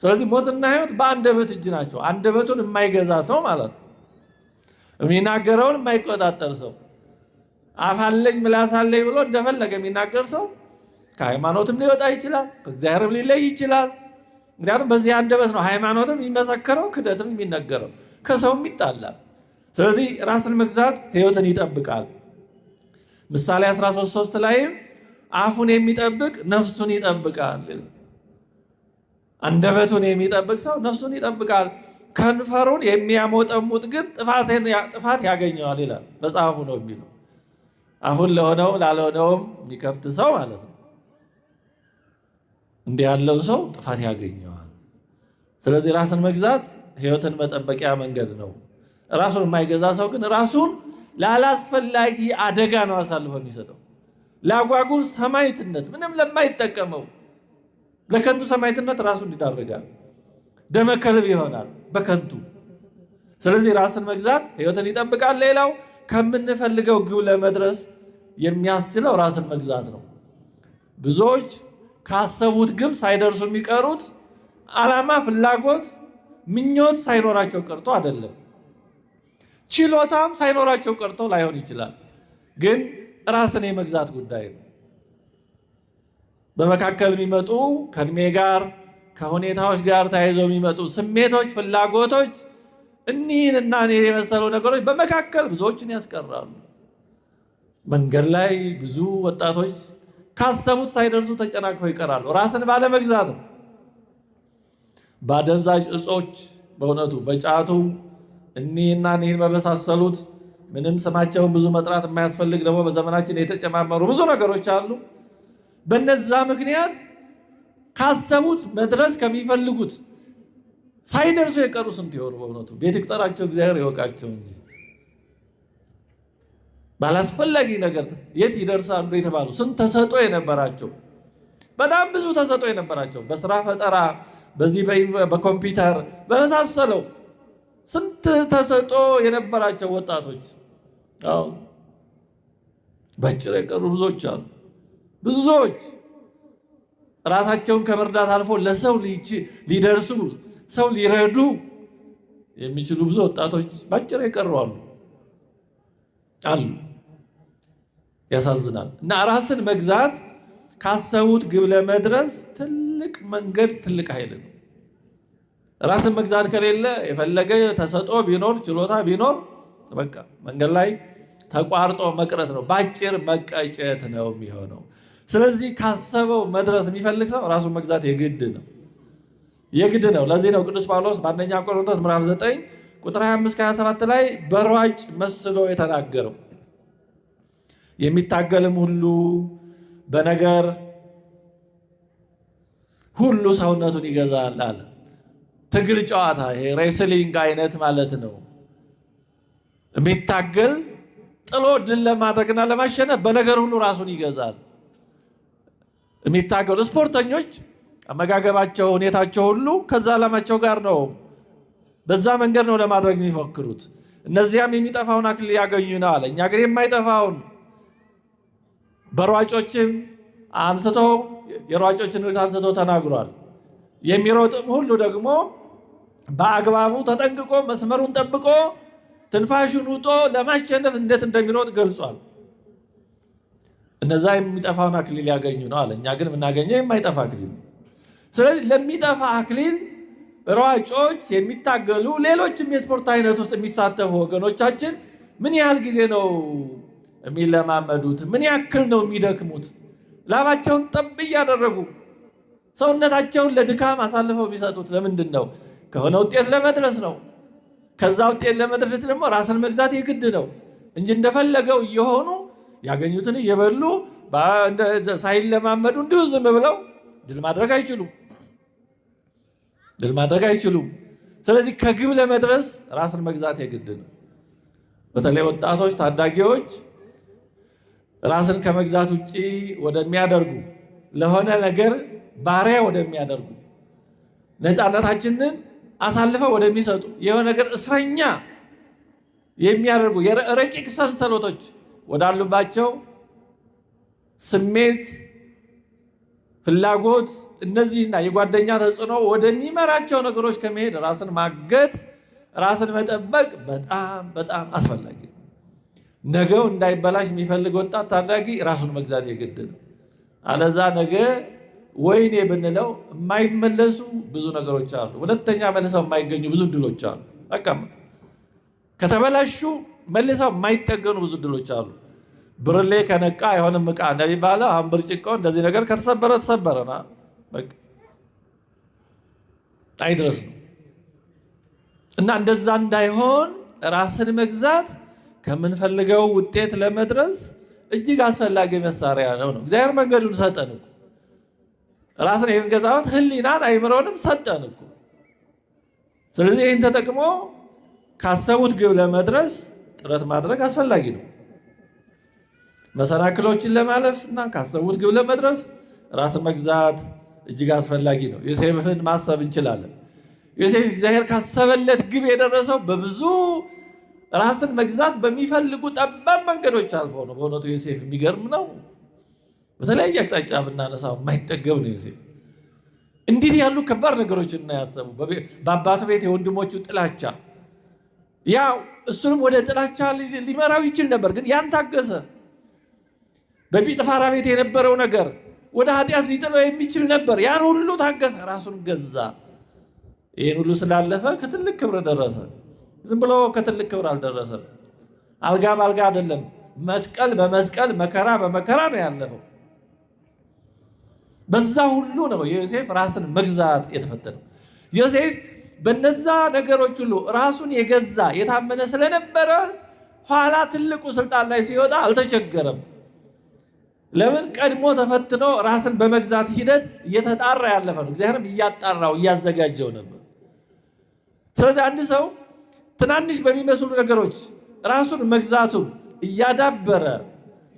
ስለዚህ ሞትና ህይወት በአንደበት እጅ ናቸው። አንደበቱን የማይገዛ ሰው ማለት ነው። የሚናገረውን የማይቆጣጠር ሰው፣ አፋለኝ ምላሳለኝ ብሎ እንደፈለገ የሚናገር ሰው ከሃይማኖትም ሊወጣ ይችላል፣ ከእግዚአብሔርም ሊለይ ይችላል። ምክንያቱም በዚህ አንደበት ነው ሃይማኖትም የሚመሰከረው፣ ክደትም የሚነገረው፣ ከሰውም ይጣላል። ስለዚህ ራስን መግዛት ህይወትን ይጠብቃል። ምሳሌ 13:3 ላይም አፉን የሚጠብቅ ነፍሱን ይጠብቃል። አንደበቱን የሚጠብቅ ሰው ነፍሱን ይጠብቃል፣ ከንፈሩን የሚያሞጠሙጥ ግን ጥፋት ያገኘዋል ይላል መጽሐፉ ነው የሚለው። አፉን ለሆነውም ላልሆነውም የሚከፍት ሰው ማለት ነው። እንዲህ ያለው ሰው ጥፋት ያገኘዋል። ስለዚህ ራስን መግዛት ህይወትን መጠበቂያ መንገድ ነው። ራሱን የማይገዛ ሰው ግን ራሱን ላላስፈላጊ አደጋ ነው አሳልፎ የሚሰጠው፣ ለአጓጉል ሰማዕትነት፣ ምንም ለማይጠቀመው ለከንቱ ሰማዕትነት ራሱን ይዳርጋል። ደመ ከልብ ይሆናል በከንቱ። ስለዚህ ራስን መግዛት ህይወትን ይጠብቃል። ሌላው ከምንፈልገው ግብ ለመድረስ የሚያስችለው ራስን መግዛት ነው። ብዙዎች ካሰቡት ግብ ሳይደርሱ የሚቀሩት ዓላማ፣ ፍላጎት፣ ምኞት ሳይኖራቸው ቀርቶ አይደለም። ችሎታም ሳይኖራቸው ቀርቶ ላይሆን ይችላል። ግን ራስን የመግዛት ጉዳይ ነው። በመካከል የሚመጡ ከእድሜ ጋር ከሁኔታዎች ጋር ተያይዘው የሚመጡ ስሜቶች፣ ፍላጎቶች እኒህንና እኔን የመሰሉ ነገሮች በመካከል ብዙዎችን ያስቀራሉ። መንገድ ላይ ብዙ ወጣቶች ካሰቡት ሳይደርሱ ተጨናቅፈው ይቀራሉ። ራስን ባለመግዛት ነው። በአደንዛዥ እጾች፣ በእውነቱ በጫቱ እኒህና እኒህን በመሳሰሉት ምንም ስማቸውን ብዙ መጥራት የማያስፈልግ ደግሞ በዘመናችን የተጨማመሩ ብዙ ነገሮች አሉ። በነዛ ምክንያት ካሰቡት መድረስ ከሚፈልጉት ሳይደርሱ የቀሩ ስንት ይሆኑ? በእውነቱ ቤት ይቁጠራቸው፣ እግዚአብሔር ይወቃቸው እንጂ ባላስፈላጊ ነገር የት ይደርሳሉ የተባሉ ስንት ተሰጥኦ የነበራቸው በጣም ብዙ ተሰጥኦ የነበራቸው በስራ ፈጠራ፣ በዚህ በኮምፒውተር በመሳሰለው ስንት ተሰጥኦ የነበራቸው ወጣቶች ባጭር የቀሩ ብዙዎች አሉ። ብዙዎች ራሳቸውን ከመርዳት አልፎ ለሰው ሊደርሱ ሰው ሊረዱ የሚችሉ ብዙ ወጣቶች ባጭር የቀሩ አሉ። ያሳዝናል። እና ራስን መግዛት ካሰቡት ግብ ለመድረስ ትልቅ መንገድ፣ ትልቅ ኃይል ነው። ራስን መግዛት ከሌለ የፈለገ ተሰጥኦ ቢኖር ችሎታ ቢኖር በቃ መንገድ ላይ ተቋርጦ መቅረት ነው፣ ባጭር መቀጨት ነው የሚሆነው። ስለዚህ ካሰበው መድረስ የሚፈልግ ሰው ራሱን መግዛት የግድ ነው። ለዚህ ነው ቅዱስ ጳውሎስ በአንደኛ ቆሮንቶስ ምዕራፍ 9 ቁጥር 25-27 ላይ በሯጭ መስሎ የተናገረው የሚታገልም ሁሉ በነገር ሁሉ ሰውነቱን ይገዛል አለ። ትግል ጨዋታ፣ ይሄ ሬስሊንግ አይነት ማለት ነው። የሚታገል ጥሎ ድል ለማድረግና ለማሸነፍ በነገር ሁሉ ራሱን ይገዛል። የሚታገሉ ስፖርተኞች አመጋገባቸው፣ ሁኔታቸው ሁሉ ከዛ ዓላማቸው ጋር ነው። በዛ መንገድ ነው ለማድረግ የሚፎክሩት። እነዚያም የሚጠፋውን አክሊል ያገኙ ነው አለ። እኛ ግን የማይጠፋውን በሯጮችም አንስቶ የሯጮችን ሁኔታ አንስቶ ተናግሯል። የሚሮጥም ሁሉ ደግሞ በአግባቡ ተጠንቅቆ መስመሩን ጠብቆ ትንፋሹን ውጦ ለማሸነፍ እንዴት እንደሚሮጥ ገልጿል። እነዛ የሚጠፋውን አክሊል ያገኙ ነው አለ። እኛ ግን የምናገኘው የማይጠፋ አክሊል ነው። ስለዚህ ለሚጠፋ አክሊል ሯጮች የሚታገሉ፣ ሌሎችም የስፖርት አይነት ውስጥ የሚሳተፉ ወገኖቻችን ምን ያህል ጊዜ ነው የሚለማመዱት? ምን ያክል ነው የሚደክሙት? ላባቸውን ጠብ እያደረጉ ሰውነታቸውን ለድካም አሳልፈው የሚሰጡት ለምንድን ነው? ከሆነ ውጤት ለመድረስ ነው። ከዛ ውጤት ለመድረስ ደግሞ ራስን መግዛት የግድ ነው እንጂ እንደፈለገው እየሆኑ ያገኙትን እየበሉ ሳይለማመዱ እንዲሁ ዝም ብለው ድል ማድረግ አይችሉም። ስለዚህ ከግብ ለመድረስ ራስን መግዛት የግድ ነው። በተለይ ወጣቶች፣ ታዳጊዎች ራስን ከመግዛት ውጭ ወደሚያደርጉ ለሆነ ነገር ባሪያ ወደሚያደርጉ ነፃነታችንን አሳልፈው ወደሚሰጡ የሆነ ነገር እስረኛ የሚያደርጉ ረቂቅ ሰንሰለቶች ወዳሉባቸው ስሜት፣ ፍላጎት፣ እነዚህና የጓደኛ ተጽዕኖ ወደሚመራቸው ነገሮች ከመሄድ ራስን ማገት፣ ራስን መጠበቅ በጣም በጣም አስፈላጊ ነው። ነገው እንዳይበላሽ የሚፈልግ ወጣት ታዳጊ ራሱን መግዛት የግድ ነው። አለዛ ነገ ወይኔ ብንለው የማይመለሱ ብዙ ነገሮች አሉ። ሁለተኛ መልሰው የማይገኙ ብዙ ድሎች አሉ። በቃ ከተበላሹ መልሰው የማይጠገኑ ብዙ ድሎች አሉ። ብርሌ ከነቃ አይሆንም ዕቃ እንደሚባለው አሁን ብርጭቆ እንደዚህ ነገር ከተሰበረ ተሰበረና በቃ አይድረስ ነው። እና እንደዛ እንዳይሆን ራስን መግዛት ከምንፈልገው ውጤት ለመድረስ እጅግ አስፈላጊ መሳሪያ ነው። እግዚአብሔር መንገዱን ሰጠን እኮ ራስን የምንገዛበት ህሊናን አይምሮንም ሰጠን እኮ። ስለዚህ ይህን ተጠቅሞ ካሰቡት ግብ ለመድረስ ጥረት ማድረግ አስፈላጊ ነው። መሰናክሎችን ለማለፍ እና ካሰቡት ግብ ለመድረስ ራስን መግዛት እጅግ አስፈላጊ ነው። ዮሴፍን ማሰብ እንችላለን። ዮሴፍ እግዚአብሔር ካሰበለት ግብ የደረሰው በብዙ ራስን መግዛት በሚፈልጉ ጠባብ መንገዶች አልፎ ነው። በእውነቱ ዮሴፍ የሚገርም ነው። በተለያየ አቅጣጫ ብናነሳው የማይጠገብ ነው ዮሴፍ። እንዲህ ያሉ ከባድ ነገሮችን እና ያሰቡ በአባቱ ቤት የወንድሞቹ ጥላቻ፣ ያው እሱንም ወደ ጥላቻ ሊመራው ይችል ነበር፣ ግን ያን ታገሰ። በጲጥፋራ ቤት የነበረው ነገር ወደ ኃጢአት ሊጥለው የሚችል ነበር፣ ያን ሁሉ ታገሰ፣ ራሱን ገዛ። ይህን ሁሉ ስላለፈ ከትልቅ ክብር ደረሰ። ዝም ብሎ ከትልቅ ክብር አልደረሰም። አልጋ በአልጋ አይደለም፣ መስቀል በመስቀል መከራ በመከራ ነው ያለፈው። በዛ ሁሉ ነው ዮሴፍ ራስን መግዛት የተፈተነው። ዮሴፍ በነዛ ነገሮች ሁሉ ራሱን የገዛ የታመነ ስለነበረ ኋላ ትልቁ ስልጣን ላይ ሲወጣ አልተቸገረም። ለምን? ቀድሞ ተፈትኖ ራስን በመግዛት ሂደት እየተጣራ ያለፈ ነው። እግዚአብሔርም እያጣራው እያዘጋጀው ነበር። ስለዚህ አንድ ሰው ትናንሽ በሚመስሉ ነገሮች ራሱን መግዛቱን እያዳበረ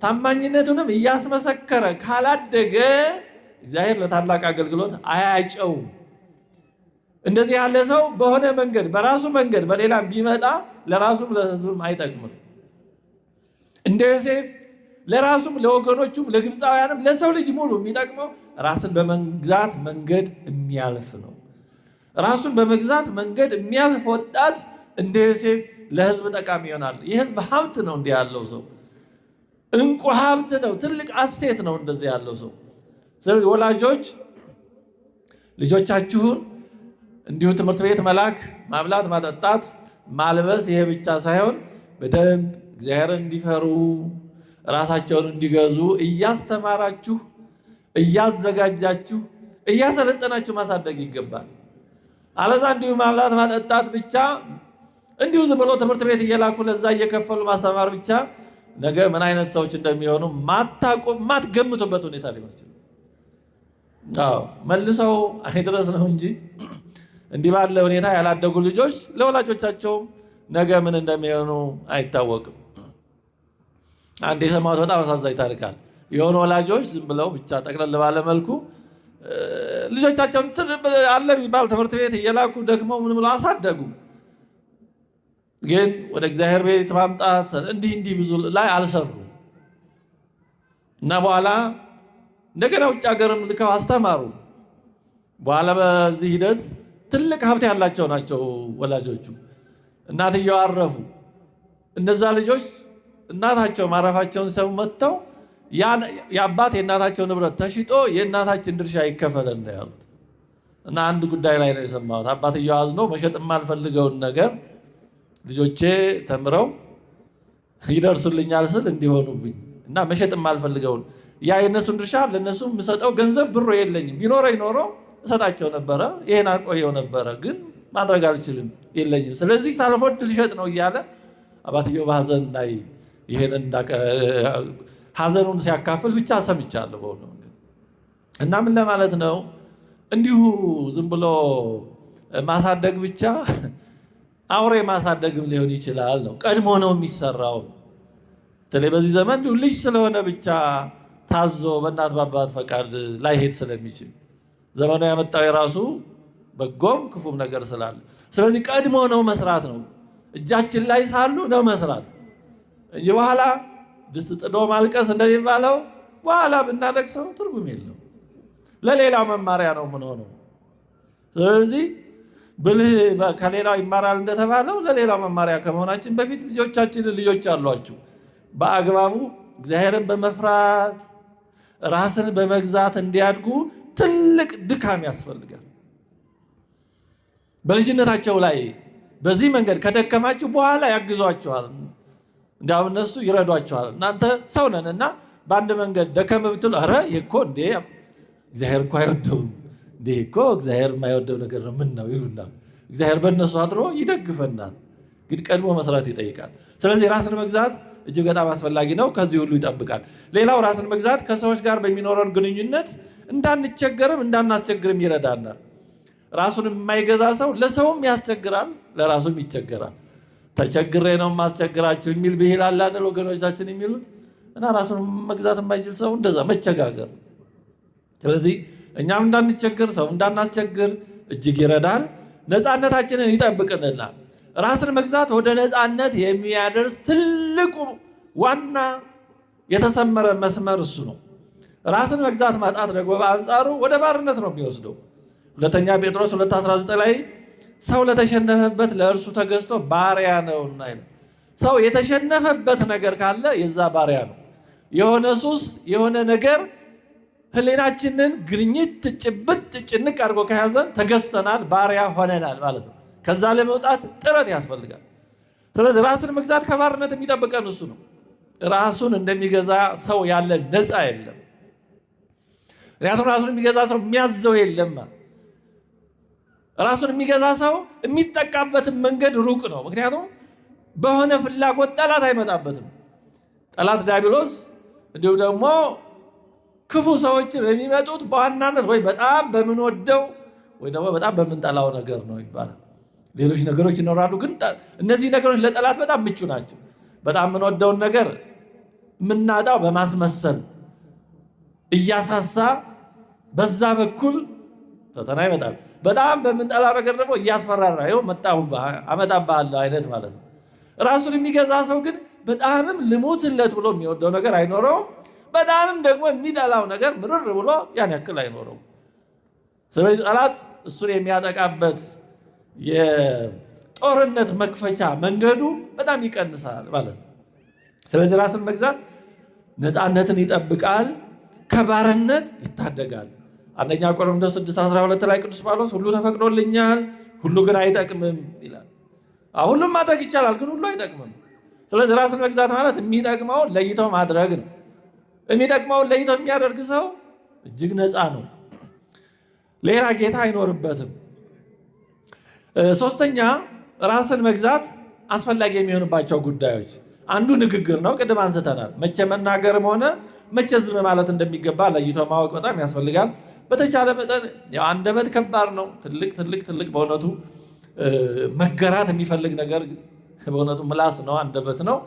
ታማኝነቱንም እያስመሰከረ ካላደገ እግዚአብሔር ለታላቅ አገልግሎት አያጨውም። እንደዚህ ያለ ሰው በሆነ መንገድ በራሱ መንገድ በሌላም ቢመጣ ለራሱም ለሕዝቡም አይጠቅምም። እንደ ዮሴፍ ለራሱም ለወገኖቹም ለግብፃውያንም ለሰው ልጅ ሙሉ የሚጠቅመው ራስን በመግዛት መንገድ የሚያልፍ ነው። ራሱን በመግዛት መንገድ የሚያልፍ ወጣት እንደ ዮሴፍ ለሕዝብ ጠቃሚ ይሆናል። የሕዝብ ሀብት ነው። እንዲህ ያለው ሰው እንቁ ሀብት ነው። ትልቅ አሴት ነው እንደዚህ ያለው ሰው። ስለዚህ ወላጆች ልጆቻችሁን እንዲሁ ትምህርት ቤት መላክ፣ ማብላት፣ ማጠጣት፣ ማልበስ ይሄ ብቻ ሳይሆን በደንብ እግዚአብሔርን እንዲፈሩ ራሳቸውን እንዲገዙ እያስተማራችሁ እያዘጋጃችሁ እያሰለጠናችሁ ማሳደግ ይገባል። አለዛ እንዲሁ ማብላት ማጠጣት ብቻ እንዲሁ ዝም ብሎ ትምህርት ቤት እየላኩ ለዛ እየከፈሉ ማስተማር ብቻ ነገ ምን አይነት ሰዎች እንደሚሆኑ ማትገምቱበት ሁኔታ ሊሆን ይችላል። መልሰው አይድረስ ነው እንጂ እንዲህ ባለ ሁኔታ ያላደጉ ልጆች ለወላጆቻቸውም ነገ ምን እንደሚሆኑ አይታወቅም። አንድ የሰማሁት በጣም አሳዛኝ ታሪክ አለ። የሆኑ ወላጆች ዝም ብለው ብቻ ጠቅለል ባለ መልኩ ልጆቻቸውን አለ የሚባል ትምህርት ቤት እየላኩ ደክመው ምን ብለው አሳደጉ። ግን ወደ እግዚአብሔር ቤት ማምጣት እንዲህ ብዙ ላይ አልሰሩ እና በኋላ እንደገና ውጭ ሀገርም ልከው አስተማሩ። በኋላ በዚህ ሂደት ትልቅ ሀብት ያላቸው ናቸው ወላጆቹ። እናትየው አረፉ። እነዛ ልጆች እናታቸው ማረፋቸውን ሰው መጥተው የአባት የእናታቸው ንብረት ተሽጦ የእናታችን ድርሻ ይከፈለን ነው ያሉት። እና አንድ ጉዳይ ላይ ነው የሰማሁት። አባትየው አዝኖ መሸጥ የማልፈልገውን ነገር ልጆቼ ተምረው ይደርሱልኛል ስል እንዲሆኑብኝ እና መሸጥ የማልፈልገውን ያ የእነሱን ድርሻ ለእነሱ የምሰጠው ገንዘብ ብሮ የለኝም፣ ቢኖረኝ ኖሮ እሰጣቸው ነበረ፣ ይሄን አቆየው ነበረ፣ ግን ማድረግ አልችልም፣ የለኝም፣ ስለዚህ ሳልፎድ ልሸጥ ነው እያለ አባትየው በሀዘን ላይ ይሄንን ሀዘኑን ሲያካፍል ብቻ ሰምቻለሁ በሆነ መንገድ። እና ምን ለማለት ነው እንዲሁ ዝም ብሎ ማሳደግ ብቻ አውሬ ማሳደግም ሊሆን ይችላል ነው። ቀድሞ ነው የሚሰራው። በተለይ በዚህ ዘመን እንዲሁ ልጅ ስለሆነ ብቻ ታዞ በእናት በአባት ፈቃድ ላይሄድ ስለሚችል ዘመኑ ያመጣው የራሱ በጎም ክፉም ነገር ስላለ፣ ስለዚህ ቀድሞ ነው መስራት ነው። እጃችን ላይ ሳሉ ነው መስራት እንጂ በኋላ ድስት ጥዶ ማልቀስ እንደሚባለው በኋላ ብናለቅሰው ትርጉም የለው፣ ለሌላው መማሪያ ነው ምን ሆነው። ስለዚህ ብልህ ከሌላው ይማራል እንደተባለው ለሌላው መማሪያ ከመሆናችን በፊት ልጆቻችንን ልጆች አሏችሁ በአግባቡ እግዚአብሔርን በመፍራት ራስን በመግዛት እንዲያድጉ ትልቅ ድካም ያስፈልጋል። በልጅነታቸው ላይ በዚህ መንገድ ከደከማችሁ በኋላ ያግዟችኋል። እንዲያውም እነሱ ይረዷችኋል። እናንተ ሰው ነን እና በአንድ መንገድ ደከም ብትሉ ኧረ ይህ እኮ እንዴ እግዚአብሔር እኮ አይወደውም፣ እንዴ እኮ እግዚአብሔር የማይወደው ነገር ነው ምን ነው ይሉናል። እግዚአብሔር በእነሱ አድሮ ይደግፈናል። ግን ቀድሞ መስራት ይጠይቃል። ስለዚህ ራስን መግዛት እጅግ በጣም አስፈላጊ ነው። ከዚህ ሁሉ ይጠብቃል። ሌላው ራስን መግዛት ከሰዎች ጋር በሚኖረን ግንኙነት እንዳንቸገርም እንዳናስቸግርም ይረዳናል። ራሱን የማይገዛ ሰው ለሰውም ያስቸግራል፣ ለራሱም ይቸገራል። ተቸግሬ ነው የማስቸግራችሁ የሚል ብሂል አለ አይደል ወገኖቻችን የሚሉት። እና ራሱን መግዛት የማይችል ሰው እንደዛ መቸጋገር። ስለዚህ እኛም እንዳንቸግር ሰው እንዳናስቸግር እጅግ ይረዳል። ነፃነታችንን ይጠብቅልናል። ራስን መግዛት ወደ ነፃነት የሚያደርስ ትልቁ ዋና የተሰመረ መስመር እሱ ነው። ራስን መግዛት ማጣት ደግሞ በአንጻሩ ወደ ባርነት ነው የሚወስደው። ሁለተኛ ጴጥሮስ 2:19 ላይ ሰው ለተሸነፈበት ለእርሱ ተገዝቶ ባሪያ ነውና ይላል። ሰው የተሸነፈበት ነገር ካለ የዛ ባሪያ ነው። የሆነ ሱስ የሆነ ነገር ህሊናችንን ግርኝት ጭብጥ ጭንቅ አድርጎ ከያዘን ተገዝተናል፣ ባሪያ ሆነናል ማለት ነው። ከዛ ለመውጣት ጥረት ያስፈልጋል። ስለዚህ ራስን መግዛት ከባርነት የሚጠብቀን እሱ ነው። ራሱን እንደሚገዛ ሰው ያለ ነፃ የለም። ምክንያቱም ራሱን የሚገዛ ሰው የሚያዘው የለም። ራሱን የሚገዛ ሰው የሚጠቃበትን መንገድ ሩቅ ነው። ምክንያቱም በሆነ ፍላጎት ጠላት አይመጣበትም። ጠላት ዲያብሎስ እንዲሁም ደግሞ ክፉ ሰዎችን የሚመጡት በዋናነት ወይ በጣም በምንወደው ወይ ደግሞ በጣም በምንጠላው ነገር ነው ይባላል። ሌሎች ነገሮች ይኖራሉ፣ ግን እነዚህ ነገሮች ለጠላት በጣም ምቹ ናቸው። በጣም የምንወደውን ነገር የምናጣው በማስመሰል እያሳሳ በዛ በኩል ፈተና ይመጣል። በጣም በምንጠላው ነገር ደግሞ እያስፈራራ ይኸው አመጣብሃለሁ አይነት ማለት ነው። ራሱን የሚገዛ ሰው ግን በጣምም ልሞትለት ብሎ የሚወደው ነገር አይኖረውም። በጣምም ደግሞ የሚጠላው ነገር ምርር ብሎ ያን ያክል አይኖረውም። ስለዚህ ጠላት እሱን የሚያጠቃበት የጦርነት መክፈቻ መንገዱ በጣም ይቀንሳል ማለት ነው። ስለዚህ ራስን መግዛት ነፃነትን ይጠብቃል፣ ከባርነት ይታደጋል። አንደኛ ቆሮንቶስ 6:12 ላይ ቅዱስ ጳውሎስ ሁሉ ተፈቅዶልኛል፣ ሁሉ ግን አይጠቅምም ይላል። ሁሉም ማድረግ ይቻላል፣ ግን ሁሉ አይጠቅምም። ስለዚህ ራስን መግዛት ማለት የሚጠቅመውን ለይቶ ማድረግ ነው። የሚጠቅመውን ለይቶ የሚያደርግ ሰው እጅግ ነፃ ነው። ሌላ ጌታ አይኖርበትም። ሶስተኛ ራስን መግዛት አስፈላጊ የሚሆንባቸው ጉዳዮች አንዱ ንግግር ነው። ቅድም አንስተናል። መቼ መናገርም ሆነ መቼ ዝም ማለት እንደሚገባ ለይቶ ማወቅ በጣም ያስፈልጋል። በተቻለ መጠን አንደበት ከባድ ነው። ትልቅ በእውነቱ መገራት የሚፈልግ ነገር በእውነቱ ምላስ ነው፣ አንደበት ነው።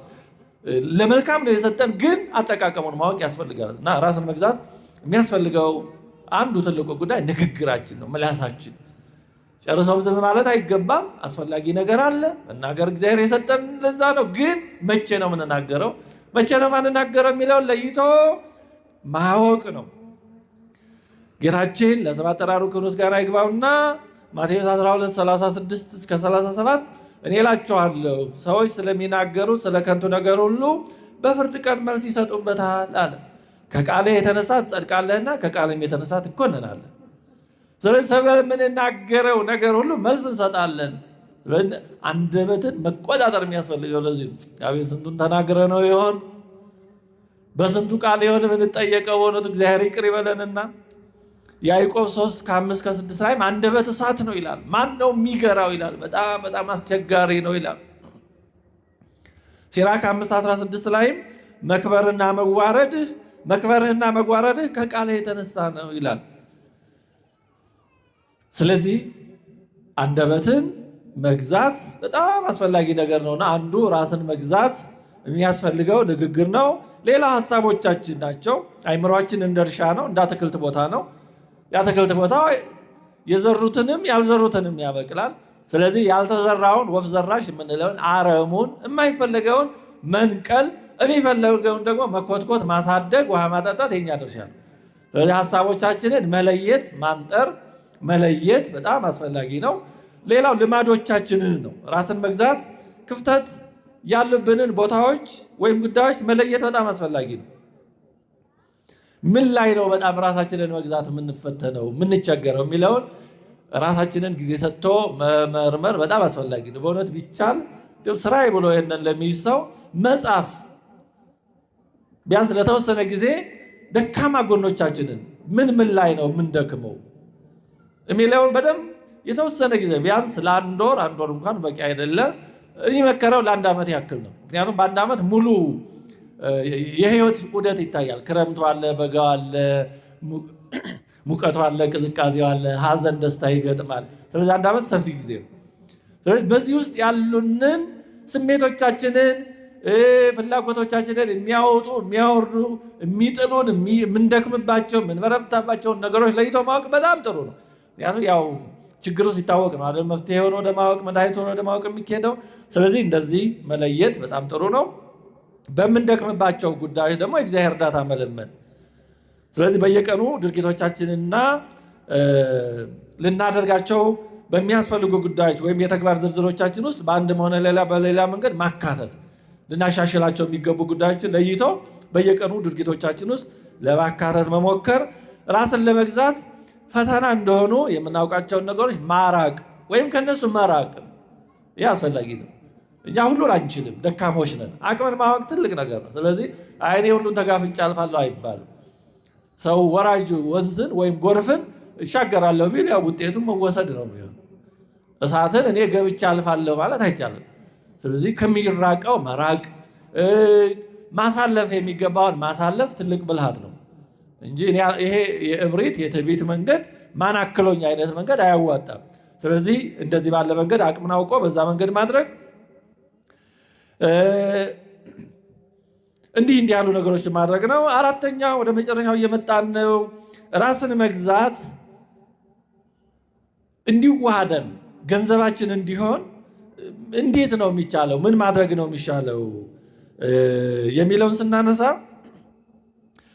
ለመልካም ነው የሰጠን፣ ግን አጠቃቀሙን ማወቅ ያስፈልጋል። እና ራስን መግዛት የሚያስፈልገው አንዱ ትልቁ ጉዳይ ንግግራችን ነው፣ ምላሳችን። ጨርሰውም ዝም ማለት አይገባም። አስፈላጊ ነገር አለ መናገር፣ እግዚአብሔር የሰጠን ለዛ ነው። ግን መቼ ነው የምንናገረው፣ መቼ ነው ማንናገረው የሚለውን ለይቶ ማወቅ ነው። ጌታችን ለስም አጠራሩ ክብር ምስጋና ይግባውና ማቴዎስ 12:36-37 እኔ እላችኋለሁ ሰዎች ስለሚናገሩት ስለ ከንቱ ነገር ሁሉ በፍርድ ቀን መልስ ይሰጡበታል አለ። ከቃልህ የተነሳ ትጸድቃለህና ከቃልም የተነሳ ትኮነናለህ። ስለዚህ ስለምንናገረው ነገር ሁሉ መልስ እንሰጣለን። አንደበትን መቆጣጠር የሚያስፈልገው ለዚህ አቤት ስንቱን ተናግረ ነው ይሆን? በስንቱ ቃል ይሆን የምንጠየቀው? በእውነቱ እግዚአብሔር ይቅር ይበለንና ያዕቆብ 3:5-6 ላይ አንደበት እሳት ነው ይላል። ማን ነው የሚገራው ይላል። በጣም አስቸጋሪ ነው ይላል። ሲራክ 5:16 ላይም መክበርህና መዋረድህ ከቃልህ የተነሳ ነው ይላል። ስለዚህ አንደበትን መግዛት በጣም አስፈላጊ ነገር ነውና አንዱ ራስን መግዛት የሚያስፈልገው ንግግር ነው። ሌላ ሀሳቦቻችን ናቸው። አይምሯችን እንደ እርሻ ነው፣ እንደ አትክልት ቦታ ነው። የአትክልት ቦታ የዘሩትንም ያልዘሩትንም ያበቅላል። ስለዚህ ያልተዘራውን ወፍ ዘራሽ የምንለውን አረሙን፣ የማይፈለገውን መንቀል፣ የሚፈለገውን ደግሞ መኮትኮት፣ ማሳደግ፣ ውሃ ማጠጣት የኛ ድርሻ ነው። ስለዚህ ሀሳቦቻችንን መለየት፣ ማንጠር፣ መለየት በጣም አስፈላጊ ነው። ሌላው ልማዶቻችንን ነው። ራስን መግዛት ክፍተት ያሉብንን ቦታዎች ወይም ጉዳዮች መለየት በጣም አስፈላጊ ነው። ምን ላይ ነው በጣም ራሳችንን መግዛት የምንፈተነው የምንቸገረው የሚለውን ራሳችንን ጊዜ ሰጥቶ መመርመር በጣም አስፈላጊ ነው። በእውነት ቢቻል ስራዬ ብሎ ይሄንን ለሚይዝ ሰው መጻፍ ቢያንስ ለተወሰነ ጊዜ ደካማ ጎኖቻችንን ምን ላይ ነው የምንደክመው የሚለውን በደንብ የተወሰነ ጊዜ ቢያንስ ለአንድ ወር እንኳን በቂ አይደለም። የሚመከረው ለአንድ ዓመት ያክል ነው። ምክንያቱም በአንድ ዓመት ሙሉ የህይወት ዑደት ይታያል። ክረምቱ አለ፣ በጋው አለ፣ ሙቀቱ አለ፣ ቅዝቃዜው አለ፣ ሀዘን ደስታ ይገጥማል። ስለዚህ አንድ ዓመት ሰፊ ጊዜ ነው። ስለዚህ በዚህ ውስጥ ያሉንን ስሜቶቻችንን፣ ፍላጎቶቻችንን የሚያወጡ የሚያወርዱ፣ የሚጥሉን፣ የምንደክምባቸው፣ የምንበረታባቸውን ነገሮች ለይቶ ማወቅ በጣም ጥሩ ነው። ምክንያቱም ያው ችግሩ ሲታወቅ ነው አይደል መፍትሄ ሆኖ ወደ ማወቅ መድኃኒት ሆኖ ወደ ማወቅ የሚካሄደው። ስለዚህ እንደዚህ መለየት በጣም ጥሩ ነው። በምንደክምባቸው ጉዳዮች ደግሞ የእግዚአብሔር እርዳታ መለመን። ስለዚህ በየቀኑ ድርጊቶቻችንና ልናደርጋቸው በሚያስፈልጉ ጉዳዮች ወይም የተግባር ዝርዝሮቻችን ውስጥ በአንድም ሆነ በሌላ መንገድ ማካተት፣ ልናሻሽላቸው የሚገቡ ጉዳዮችን ለይቶ በየቀኑ ድርጊቶቻችን ውስጥ ለማካተት መሞከር፣ ራስን ለመግዛት ፈተና እንደሆኑ የምናውቃቸውን ነገሮች ማራቅ ወይም ከነሱ መራቅ ይህ አስፈላጊ ነው። እኛ ሁሉን አንችልም፣ ደካሞች ነን። አቅምን ማወቅ ትልቅ ነገር ነው። ስለዚህ እኔ ሁሉን ተጋፍጬ አልፋለሁ አይባልም። ሰው ወራጅ ወንዝን ወይም ጎርፍን እሻገራለሁ ቢል ያው ውጤቱን መወሰድ ነው የሚሆን። እሳትን እኔ ገብቼ አልፋለሁ ማለት አይቻልም። ስለዚህ ከሚራቀው መራቅ፣ ማሳለፍ የሚገባውን ማሳለፍ ትልቅ ብልሃት ነው እንጂ ይሄ የእብሪት የትዕቢት መንገድ ማን አክሎኝ አይነት መንገድ አያዋጣም። ስለዚህ እንደዚህ ባለ መንገድ አቅምን አውቆ በዛ መንገድ ማድረግ። እንዲህ ያሉ ነገሮችን ማድረግ ነው። አራተኛ ወደ መጨረሻው እየመጣን ነው። ራስን መግዛት እንዲዋሃደን ገንዘባችን እንዲሆን እንዴት ነው የሚቻለው? ምን ማድረግ ነው የሚሻለው የሚለውን ስናነሳ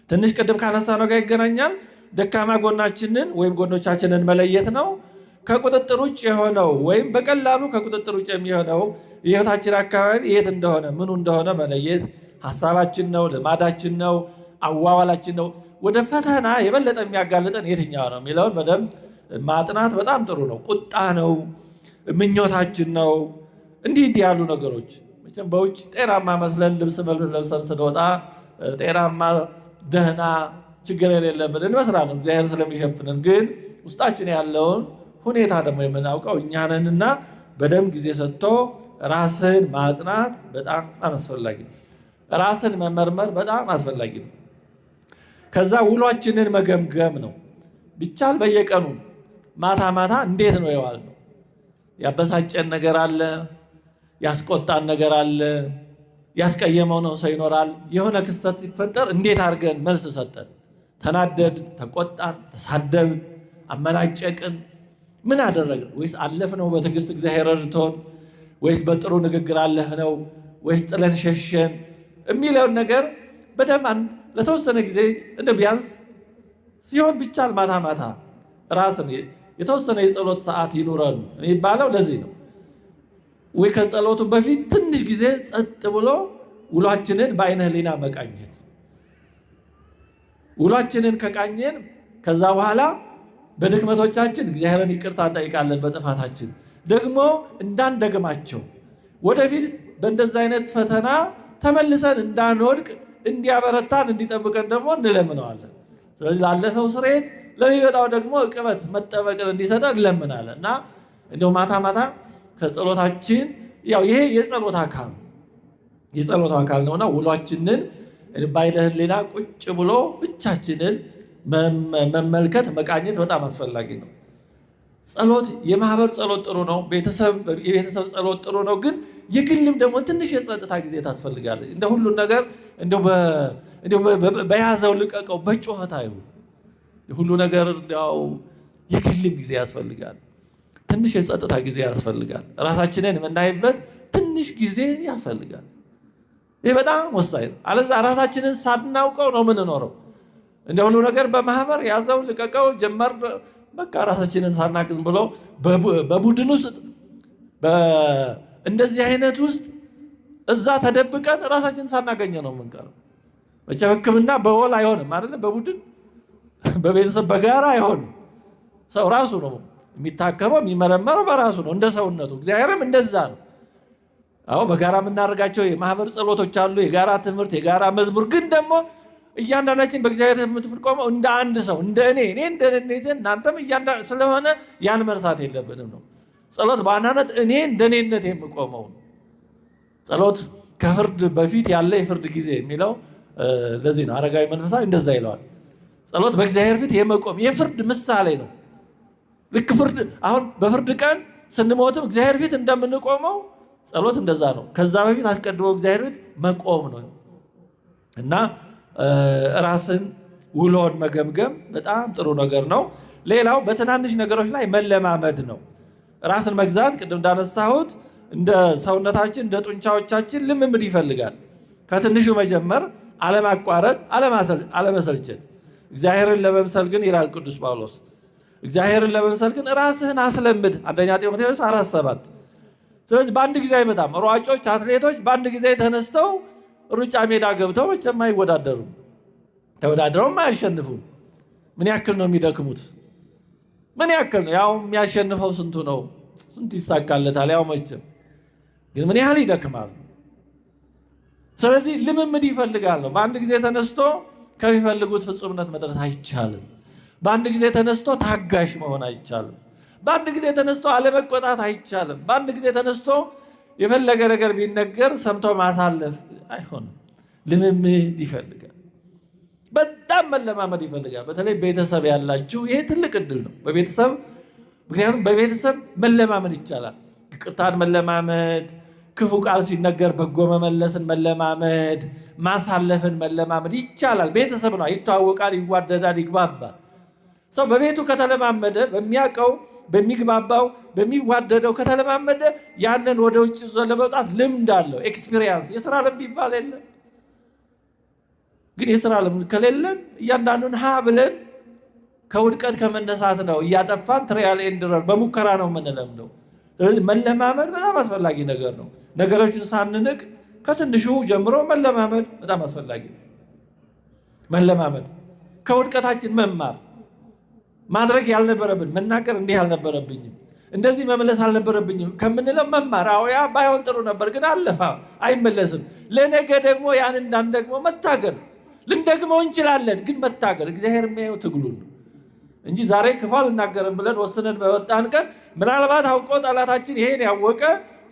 ትንሽ ቅድም ካነሳ ነው ጋር ይገናኛል። ደካማ ጎናችንን ወይም ጎኖቻችንን መለየት ነው። ከቁጥጥር ውጭ የሆነው ወይም በቀላሉ ከቁጥጥር ውጭ የሚሆነው የህይወታችን አካባቢ የት እንደሆነ ምኑ እንደሆነ መለየት ሐሳባችን ነው፣ ልማዳችን ነው፣ አዋዋላችን ነው። ወደ ፈተና የበለጠ የሚያጋልጠን የትኛው ነው የሚለውን በደንብ ማጥናት በጣም ጥሩ ነው። ቁጣ ነው፣ ምኞታችን ነው። እንዲህ ያሉ ነገሮች መቼም በውጭ ጤናማ መስለን ልብስ ለብሰን ስንወጣ ጤናማ ደህና ችግር የሌለብን እንመስላለን እግዚአብሔር ስለሚሸፍንን፣ ግን ውስጣችን ያለውን ሁኔታ ደግሞ የምናውቀው እኛ ነንና በደንብ ጊዜ ሰጥቶ ራስን ማጥናት በጣም አስፈላጊ ነው። ራስን መመርመር በጣም አስፈላጊ ነው። ከዛ ውሏችንን መገምገም ነው። ቢቻል በየቀኑ ማታ ማታ እንዴት ነው የዋልነው? ያበሳጨን ነገር አለ፣ ያስቆጣን ነገር አለ፣ ያስቀየመው ነው ሰው ይኖራል። የሆነ ክስተት ሲፈጠር እንዴት አድርገን መልስ ሰጠን? ተናደድ፣ ተቆጣን፣ ተሳደብን፣ አመናጨቅን፣ ምን አደረግን? ወይስ አለፍነው በትዕግስት እግዚአብሔር ረድቶን? ወይስ በጥሩ ንግግር አለፍነው? ወይስ ጥለን ሸሸን? የሚለውን ነገር በደንብ ለተወሰነ ጊዜ እንደ ቢያንስ ሲሆን ቢቻል ማታ ማታ ራስን የተወሰነ የጸሎት ሰዓት ይኑረን የሚባለው ለዚህ ነው። ወይ ከጸሎቱ በፊት ትንሽ ጊዜ ጸጥ ብሎ ውሏችንን በአይነ ህሊና መቃኘት። ውሏችንን ከቃኘን ከዛ በኋላ በድክመቶቻችን እግዚአብሔርን ይቅርታ እንጠይቃለን። በጥፋታችን ደግሞ እንዳንደግማቸው ወደፊት በእንደዚህ አይነት ፈተና ተመልሰን እንዳንወድቅ እንዲያበረታን እንዲጠብቀን ደግሞ እንለምነዋለን። ስለዚህ ላለፈው ስርየት ለሚመጣው ደግሞ ዕቅበት መጠበቅን እንዲሰጠን እንለምናለን እና እንደው ማታ ማታ ከጸሎታችን ያው ይሄ የጸሎት አካል ነውና ውሏችንን በአይነ ህሊና ቁጭ ብሎ ብቻችንን መመልከት መቃኘት በጣም አስፈላጊ ነው። ጸሎት የማህበር ጸሎት ጥሩ ነው። የቤተሰብ ጸሎት ጥሩ ነው። ግን የግልም ደግሞ ትንሽ የጸጥታ ጊዜ ታስፈልጋለች። እንደ ሁሉን ነገር በያዘው ልቀቀው በጮኸት አይሁን። ሁሉ ነገር ያው የግልም ጊዜ ያስፈልጋል። ትንሽ የጸጥታ ጊዜ ያስፈልጋል። ራሳችንን የምናይበት ትንሽ ጊዜ ያስፈልጋል። ይህ በጣም ወሳኝ ነው። አለዛ ራሳችንን ሳናውቀው ነው የምንኖረው። እንደ ሁሉ ነገር በማህበር ያዘው ልቀቀው ጀመር በቃ ራሳችንን ሳናቅም ብሎ በቡድን ውስጥ እንደዚህ አይነት ውስጥ እዛ ተደብቀን ራሳችንን ሳናገኘ ነው የምንቀረው። መቼም ሕክምና በወል አይሆንም አይደለም፣ በቡድን በቤተሰብ በጋራ አይሆንም። ሰው ራሱ ነው የሚታከመው የሚመረመረው በራሱ ነው እንደ ሰውነቱ። እግዚአብሔርም እንደዛ ነው። አዎ በጋራ የምናደርጋቸው የማህበር ጸሎቶች አሉ፣ የጋራ ትምህርት፣ የጋራ መዝሙር። ግን ደግሞ እያንዳንዳችን በእግዚአብሔር የምትቆመው እንደ አንድ ሰው እንደ እኔ እንደ እናንተም እያንዳንዱ ስለሆነ ያን መርሳት የለብንም ነው። ጸሎት በዋናነት እኔ እንደ እኔነት የምቆመው ነው። ጸሎት ከፍርድ በፊት ያለ የፍርድ ጊዜ የሚለው ለዚህ ነው። አረጋዊ መንፈሳዊ እንደዛ ይለዋል። ጸሎት በእግዚአብሔር ፊት የመቆም የፍርድ ምሳሌ ነው። ልክ ፍርድ አሁን በፍርድ ቀን ስንሞትም እግዚአብሔር ፊት እንደምንቆመው ጸሎት እንደዛ ነው። ከዛ በፊት አስቀድሞ እግዚአብሔር ፊት መቆም ነው እና ራስን ውሎን መገምገም በጣም ጥሩ ነገር ነው። ሌላው በትናንሽ ነገሮች ላይ መለማመድ ነው። ራስን መግዛት ቅድም እንዳነሳሁት እንደ ሰውነታችን እንደ ጡንቻዎቻችን ልምምድ ይፈልጋል። ከትንሹ መጀመር፣ አለማቋረጥ፣ አለመሰልቸት። እግዚአብሔርን ለመምሰል ግን ይላል ቅዱስ ጳውሎስ፣ እግዚአብሔርን ለመምሰል ግን ራስህን አስለምድ። አንደኛ ጢሞቴዎስ 4:7። ስለዚህ በአንድ ጊዜ አይመጣም። ሯጮች፣ አትሌቶች በአንድ ጊዜ ተነስተው ሩጫ ሜዳ ገብተው መቼም አይወዳደሩም። ተወዳድረውም አያሸንፉም። ምን ያክል ነው የሚደክሙት? ምን ያክል ነው? ያው የሚያሸንፈው ስንቱ ነው? ስንቱ ይሳካለታል? ያው መቼም ግን ምን ያህል ይደክማሉ። ስለዚህ ልምምድ ይፈልጋል ነው። በአንድ ጊዜ ተነስቶ ከሚፈልጉት ፍጹምነት መድረስ አይቻልም። በአንድ ጊዜ ተነስቶ ታጋሽ መሆን አይቻልም። በአንድ ጊዜ ተነስቶ አለመቆጣት አይቻልም። በአንድ ጊዜ ተነስቶ የፈለገ ነገር ቢነገር ሰምቶ ማሳለፍ አይሆንም። ልምምድ ይፈልጋል። በጣም መለማመድ ይፈልጋል። በተለይ ቤተሰብ ያላችሁ ይሄ ትልቅ እድል ነው። ምክንያቱም በቤተሰብ መለማመድ ይቻላል። ይቅርታን መለማመድ፣ ክፉ ቃል ሲነገር በጎ መመለስን መለማመድ፣ ማሳለፍን መለማመድ ይቻላል። ቤተሰብ ነው፣ ይተዋወቃል፣ ይዋደዳል፣ ይግባባል። ሰው በቤቱ ከተለማመደ በሚያውቀው በሚግባባው በሚዋደደው ከተለማመደ ያንን ወደ ውጭ ይዞ ለመውጣት ልምድ አለው፣ ኤክስፒሪየንስ። የሥራ ልምድ ይባል የለም ግን የሥራ ልምድ ከሌለን እያንዳንዱን ብለን ከውድቀት ከመነሳት ነው እያጠፋን ትሪያል ኤንድ ኤረር በሙከራ ነው የምንለምደው። ስለዚህ መለማመድ በጣም አስፈላጊ ነገር ነው። ነገሮችን ሳንንቅ ከትንሹ ጀምሮ መለማመድ በጣም አስፈላጊ ነው። መለማመድ ከውድቀታችን መማር ማድረግ ያልነበረብን መናገር እንዲህ አልነበረብኝም እንደዚህ መመለስ አልነበረብኝም ከምንለው መማር። አዎ ያ ባይሆን ጥሩ ነበር ግን አለፋ አይመለስም። ለነገ ደግሞ ያን እንዳን ደግሞ መታገል ልንደግመው እንችላለን ግን መታገል እግዚአብሔር የሚያየው ትግሉን ነው እንጂ ዛሬ ክፉ አልናገርም ብለን ወስነን በወጣን ቀን ምናልባት አውቆ ጠላታችን ይሄን ያወቀ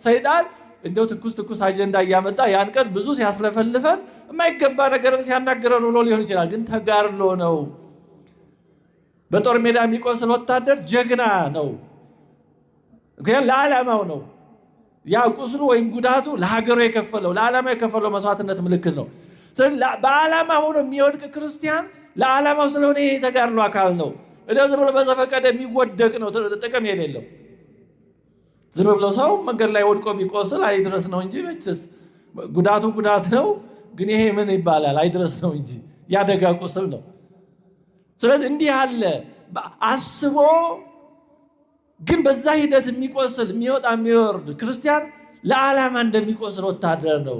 ሰይጣን እንደው ትኩስ አጀንዳ እያመጣ ያን ቀን ብዙ ሲያስለፈልፈን የማይገባ ነገርም ሲያናገረን ውሎ ሊሆን ይችላል። ግን ተጋድሎ ነው። በጦር ሜዳ የሚቆስል ወታደር ጀግና ነው። ምክንያቱም ለዓላማው ነው። ያ ቁስሉ ወይም ጉዳቱ ለሀገሩ የከፈለው ለዓላማ የከፈለው መስዋዕትነት ምልክት ነው። ስለዚህ በዓላማ ሆኖ የሚወድቅ ክርስቲያን ለዓላማው ስለሆነ ይሄ የተጋድሎ አካል ነው። እንደው ዝም ብሎ በዘፈቀደ የሚወደቅ ነው፣ ጥቅም የሌለው። ዝም ብሎ ሰው መንገድ ላይ ወድቆ ቢቆስል አይድረስ ነው እንጂ መቼስ ጉዳቱ ጉዳት ነው። ግን ይሄ ምን ይባላል? አይድረስ ነው እንጂ ያደጋ ቁስል ነው። ስለዚህ እንዲህ ያለ አስቦ ግን በዛ ሂደት የሚቆስል የሚወጣ የሚወርድ ክርስቲያን ለዓላማ እንደሚቆስል ወታደር ነው።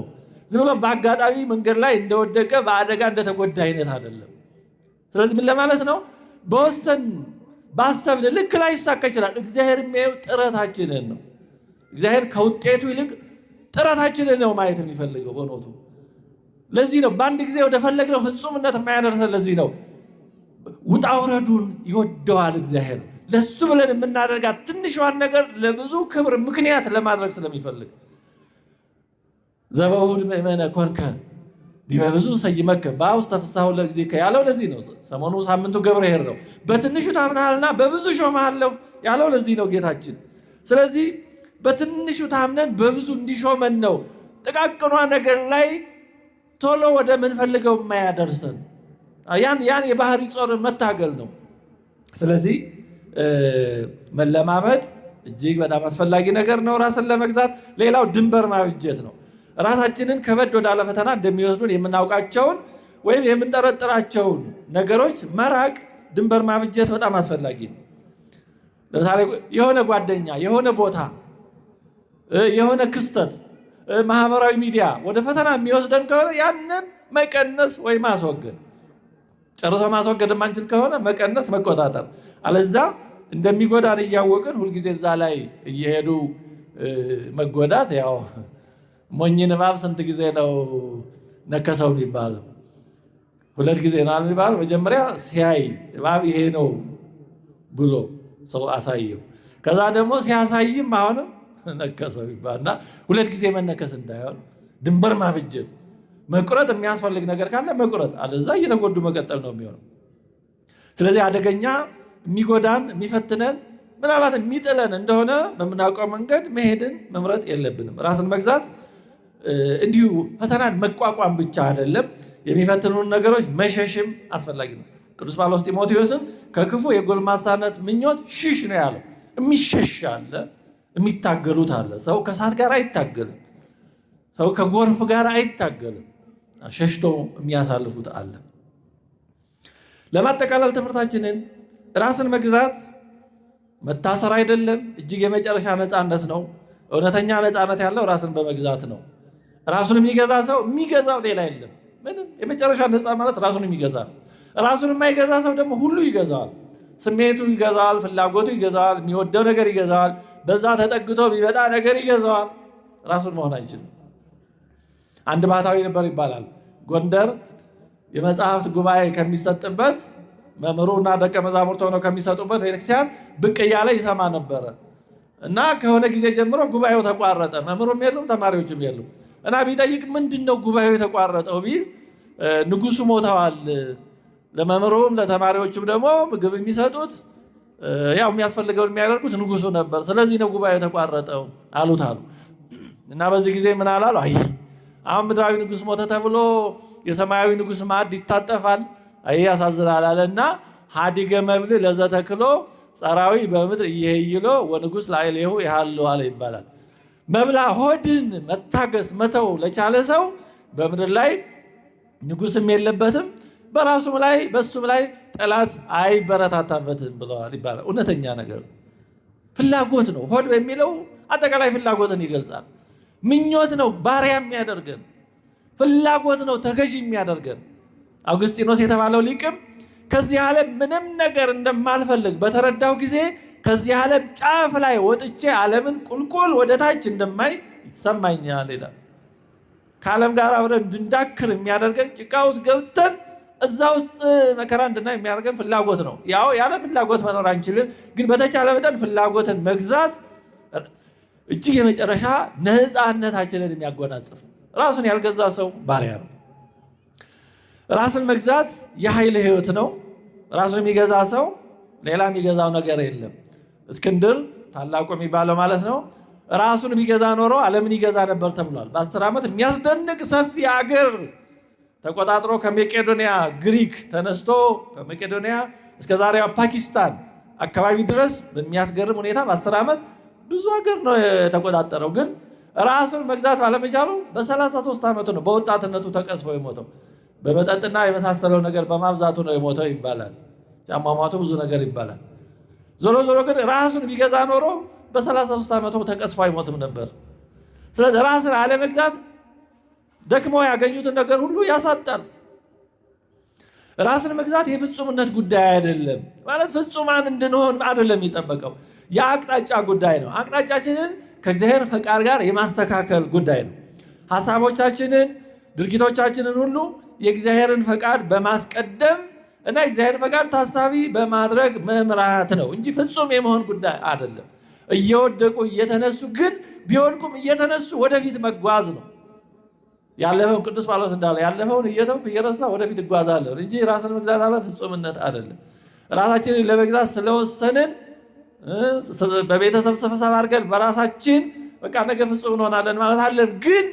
ዝም ብሎ በአጋጣሚ መንገድ ላይ እንደወደቀ በአደጋ እንደተጎዳ አይነት አይደለም። ስለዚህ ምን ለማለት ነው? በወሰን ባሰብን ልክ ላይ ይሳካ ይችላል። እግዚአብሔር የሚያየው ጥረታችንን ነው። እግዚአብሔር ከውጤቱ ይልቅ ጥረታችንን ነው ማየት የሚፈልገው በእውነቱ። ለዚህ ነው በአንድ ጊዜ ወደ ፈለግነው ፍጹምነት የማያደርሰን። ለዚህ ነው ውጣ ውረዱን ይወደዋል እግዚአብሔር። ለሱ ብለን የምናደርጋት ትንሿን ነገር ለብዙ ክብር ምክንያት ለማድረግ ስለሚፈልግ ዘበሁድ ምእመነ ኮንከ ዲበብዙ ሰይመከ በውስተ ፍስሐሁ ለእግዚእከ ያለው ለዚህ ነው። ሰሞኑ ሳምንቱ ገብርኄር ነው። በትንሹ ታምናልና በብዙ ሾመሃለሁ ያለው ለዚህ ነው ጌታችን። ስለዚህ በትንሹ ታምነን በብዙ እንዲሾመን ነው። ጥቃቅኗ ነገር ላይ ቶሎ ወደ ምንፈልገው የማያደርሰን ያን የባህሪ ጾር መታገል ነው። ስለዚህ መለማመድ እጅግ በጣም አስፈላጊ ነገር ነው ራስን ለመግዛት። ሌላው ድንበር ማብጀት ነው። ራሳችንን ከበድ ወዳለ ፈተና እንደሚወስዱን የምናውቃቸውን ወይም የምንጠረጥራቸውን ነገሮች መራቅ፣ ድንበር ማብጀት በጣም አስፈላጊ ነው። ለምሳሌ የሆነ ጓደኛ፣ የሆነ ቦታ፣ የሆነ ክስተት፣ ማህበራዊ ሚዲያ ወደ ፈተና የሚወስደን ከሆነ ያንን መቀነስ ወይ ማስወገድ። ጨርሶ ማስወገድ የማንችል ከሆነ መቀነስ፣ መቆጣጠር። አለዛ እንደሚጎዳን እያወቅን ሁልጊዜ እዛ ላይ እየሄዱ መጎዳት ያው ሞኝን እባብ ስንት ጊዜ ነው ነከሰው የሚባለው? ሁለት ጊዜ ነው የሚባለው። መጀመሪያ ሲያይ እባብ ይሄ ነው ብሎ ሰው አሳየው። ከዛ ደግሞ ሲያሳይም አሁንም ነከሰው ይባልና ሁለት ጊዜ መነከስ እንዳይሆን ድንበር ማብጀት፣ መቁረጥ። የሚያስፈልግ ነገር ካለ መቁረጥ፣ አለዛ እየተጎዱ መቀጠል ነው የሚሆነው። ስለዚህ አደገኛ የሚጎዳን የሚፈትነን ምናልባት የሚጥለን እንደሆነ በምናውቀው መንገድ መሄድን መምረጥ የለብንም። ራስን መግዛት እንዲሁ ፈተናን መቋቋም ብቻ አይደለም፣ የሚፈትኑን ነገሮች መሸሽም አስፈላጊ ነው። ቅዱስ ጳውሎስ ጢሞቴዎስን ከክፉ የጎልማሳነት ምኞት ሽሽ ነው ያለው። የሚሸሽ አለ፣ የሚታገሉት አለ። ሰው ከእሳት ጋር አይታገልም፣ ሰው ከጎርፍ ጋር አይታገልም። ሸሽቶ የሚያሳልፉት አለ። ለማጠቃለል ትምህርታችንን ራስን መግዛት መታሰር አይደለም፣ እጅግ የመጨረሻ ነፃነት ነው። እውነተኛ ነፃነት ያለው ራስን በመግዛት ነው። ራሱን የሚገዛ ሰው የሚገዛው ሌላ የለም። ምንም የመጨረሻ ነፃ ማለት ራሱን የሚገዛ ነው። ራሱን የማይገዛ ሰው ደግሞ ሁሉ ይገዛዋል። ስሜቱ ይገዛዋል፣ ፍላጎቱ ይገዛዋል፣ የሚወደው ነገር ይገዛዋል፣ በዛ ተጠግቶ የሚመጣ ነገር ይገዛዋል። ራሱን መሆን አይችልም። አንድ ባህታዊ ነበር ይባላል። ጎንደር የመጽሐፍት ጉባኤ ከሚሰጥበት መምህሩ እና ደቀ መዛሙርት ሆነው ከሚሰጡበት ቤተክርስቲያን ብቅ እያለ ይሰማ ነበረ እና ከሆነ ጊዜ ጀምሮ ጉባኤው ተቋረጠ። መምህሩም የሉም፣ ተማሪዎችም የሉም። እና ቢጠይቅ ምንድን ነው ጉባኤው የተቋረጠው ቢል ንጉሱ ሞተዋል፣ ለመምህሩም ለተማሪዎችም ደግሞ ምግብ የሚሰጡት ያው የሚያስፈልገውን የሚያደርጉት ንጉሱ ነበር፣ ስለዚህ ነው ጉባኤው የተቋረጠው አሉት አሉ። እና በዚህ ጊዜ ምን አላሉ? አይ አሁን ምድራዊ ንጉሥ ሞተ ተብሎ የሰማያዊ ንጉሥ ማዕድ ይታጠፋል። አይ ያሳዝናል አለና ሀዲገ መብል ለዘተክሎ ጸራዊ በምድር እየሄይሎ ወንጉሥ ላዕሌሁ ይሃሉ አለ ይባላል። መብላ ሆድን መታገስ መተው ለቻለ ሰው በምድር ላይ ንጉሥም የለበትም፣ በራሱም ላይ በሱም ላይ ጠላት አይበረታታበትም ብለዋል ይባላል። እውነተኛ ነገር ፍላጎት ነው። ሆድ በሚለው አጠቃላይ ፍላጎትን ይገልጻል። ምኞት ነው ባሪያ የሚያደርገን፣ ፍላጎት ነው ተገዥ የሚያደርገን። አውግስጢኖስ የተባለው ሊቅም ከዚህ ዓለም ምንም ነገር እንደማልፈልግ በተረዳው ጊዜ ከዚህ ዓለም ጫፍ ላይ ወጥቼ ዓለምን ቁልቁል ወደ ታች እንደማይ ይሰማኛል ይላል። ከዓለም ጋር አብረን እንድንዳክር የሚያደርገን ጭቃ ውስጥ ገብተን እዛ ውስጥ መከራ እንድናይ የሚያደርገን ፍላጎት ነው። ያው ያለ ፍላጎት መኖር አንችልም፣ ግን በተቻለ መጠን ፍላጎትን መግዛት እጅግ የመጨረሻ ነፃነታችንን የሚያጎናጽፍ። ራሱን ያልገዛ ሰው ባሪያ ነው። ራስን መግዛት የኃይል ሕይወት ነው። ራሱን የሚገዛ ሰው ሌላ የሚገዛው ነገር የለም። እስክንድር ታላቁ የሚባለው ማለት ነው ራሱን የሚገዛ ኖሮ ዓለምን ይገዛ ነበር ተብሏል። በ10 ዓመት የሚያስደንቅ ሰፊ አገር ተቆጣጥሮ ከመቄዶንያ ግሪክ ተነስቶ ከመቄዶንያ እስከ ዛሬዋ ፓኪስታን አካባቢ ድረስ በሚያስገርም ሁኔታ በ10 ዓመት ብዙ ሀገር ነው የተቆጣጠረው። ግን ራሱን መግዛት ባለመቻሉ በ33 ዓመቱ ነው በወጣትነቱ ተቀስፎ የሞተው። በመጠጥና የመሳሰለው ነገር በማብዛቱ ነው የሞተው ይባላል። ጫማማቱ ብዙ ነገር ይባላል። ዞሮ ዞሮ ግን ራሱን ቢገዛ ኖሮ በ33 ዓመቱ ተቀስፎ አይሞትም ነበር። ስለዚህ ራስን አለመግዛት ደክመው ያገኙትን ነገር ሁሉ ያሳጣል። ራስን መግዛት የፍጹምነት ጉዳይ አይደለም። ማለት ፍጹማን እንድንሆን አይደለም የሚጠበቀው፣ የአቅጣጫ ጉዳይ ነው። አቅጣጫችንን ከእግዚአብሔር ፈቃድ ጋር የማስተካከል ጉዳይ ነው። ሐሳቦቻችንን፣ ድርጊቶቻችንን ሁሉ የእግዚአብሔርን ፈቃድ በማስቀደም እና የእግዚአብሔር ፈቃድ ታሳቢ በማድረግ መምራት ነው እንጂ ፍጹም የመሆን ጉዳይ አይደለም። እየወደቁ እየተነሱ ግን ቢወድቁም እየተነሱ ወደፊት መጓዝ ነው። ያለፈውን ቅዱስ ጳውሎስ እንዳለ ያለፈውን እየተውኩ እየረሳ ወደፊት እጓዛለሁ እንጂ ራስን መግዛት አለ ፍጹምነት አይደለም። ራሳችንን ለመግዛት ስለወሰንን በቤተሰብ ስብሰባ አድርገን በራሳችን በቃ ነገ ፍጹም እንሆናለን ማለት አለን። ግን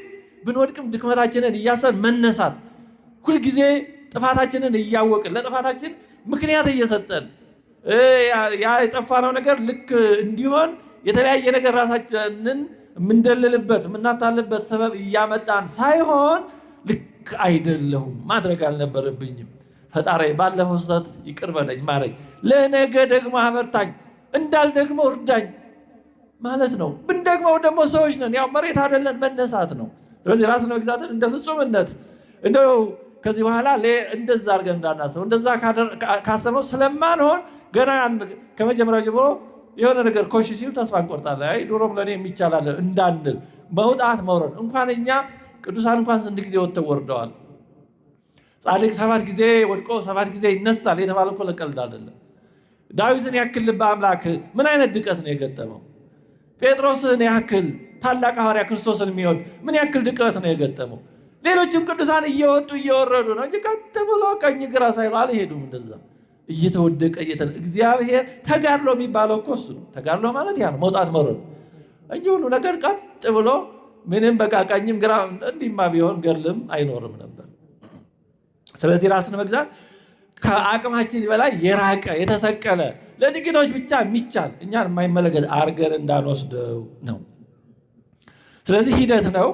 ብንወድቅም ድክመታችንን እያሰብን መነሳት፣ ሁልጊዜ ጥፋታችንን እያወቅን ለጥፋታችን ምክንያት እየሰጠን ያ የጠፋነው ነገር ልክ እንዲሆን የተለያየ ነገር ራሳችንን የምንደልልበት የምናታልበት ሰበብ እያመጣን ሳይሆን ልክ አይደለሁም ማድረግ አልነበረብኝም፣ ፈጣሪ ባለፈው ስህተት ይቅር በለኝ ማረኝ፣ ለነገ ደግሞ አበርታኝ፣ እንዳልደግሞ እርዳኝ ማለት ነው። ብንደግመው ደግሞ ሰዎች ነን፣ ያው መሬት አይደለን፣ መነሳት ነው። ስለዚህ ራስን መግዛትን እንደ ፍጹምነት እንደው ከዚህ በኋላ እንደዛ አድርገን እንዳናስበው፣ እንደዛ ካሰብነው ስለማንሆን ገና ከመጀመሪያው ጀምሮ የሆነ ነገር ኮሽ ሲሉ ተስፋ እንቆርጣለን። አይ ድሮም ለእኔ የሚቻላለን እንዳንል መውጣት መውረድ እንኳን እኛ ቅዱሳን እንኳን ስንት ጊዜ ወጥተው ወርደዋል። ጻድቅ 7 ጊዜ ወድቆ 7 ጊዜ ይነሳል የተባለ እኮ ለቀልድ አይደለም። ዳዊትን ያክል ልበ አምላክ ምን አይነት ድቀት ነው የገጠመው? ጴጥሮስን ያክል ታላቅ ሐዋርያ ክርስቶስን የሚወድ ምን ያክል ድቀት ነው የገጠመው? ሌሎችም ቅዱሳን እየወጡ እየወረዱ ነው እንጂ ቀጥ ብሎ ቀኝ ግራ ሳይሉ አልሄዱም። እንደዛ እየተወደቀ እግዚአብሔር ተጋድሎ የሚባለው እኮ እሱ ነው። ተጋድሎ ማለት ያ ነው፣ መውጣት መውረድ እንጂ ሁሉ ነገር ቀጥ ብሎ ምንም በቃ ቀኝም ግራ እንዲማ ቢሆን ገድልም አይኖርም ነበር። ስለዚህ ራስን መግዛት ከአቅማችን በላይ የራቀ የተሰቀለ ለጥቂቶች ብቻ የሚቻል እኛን የማይመለከት አርገን እንዳንወስደው ነው። ስለዚህ ሂደት ነው፣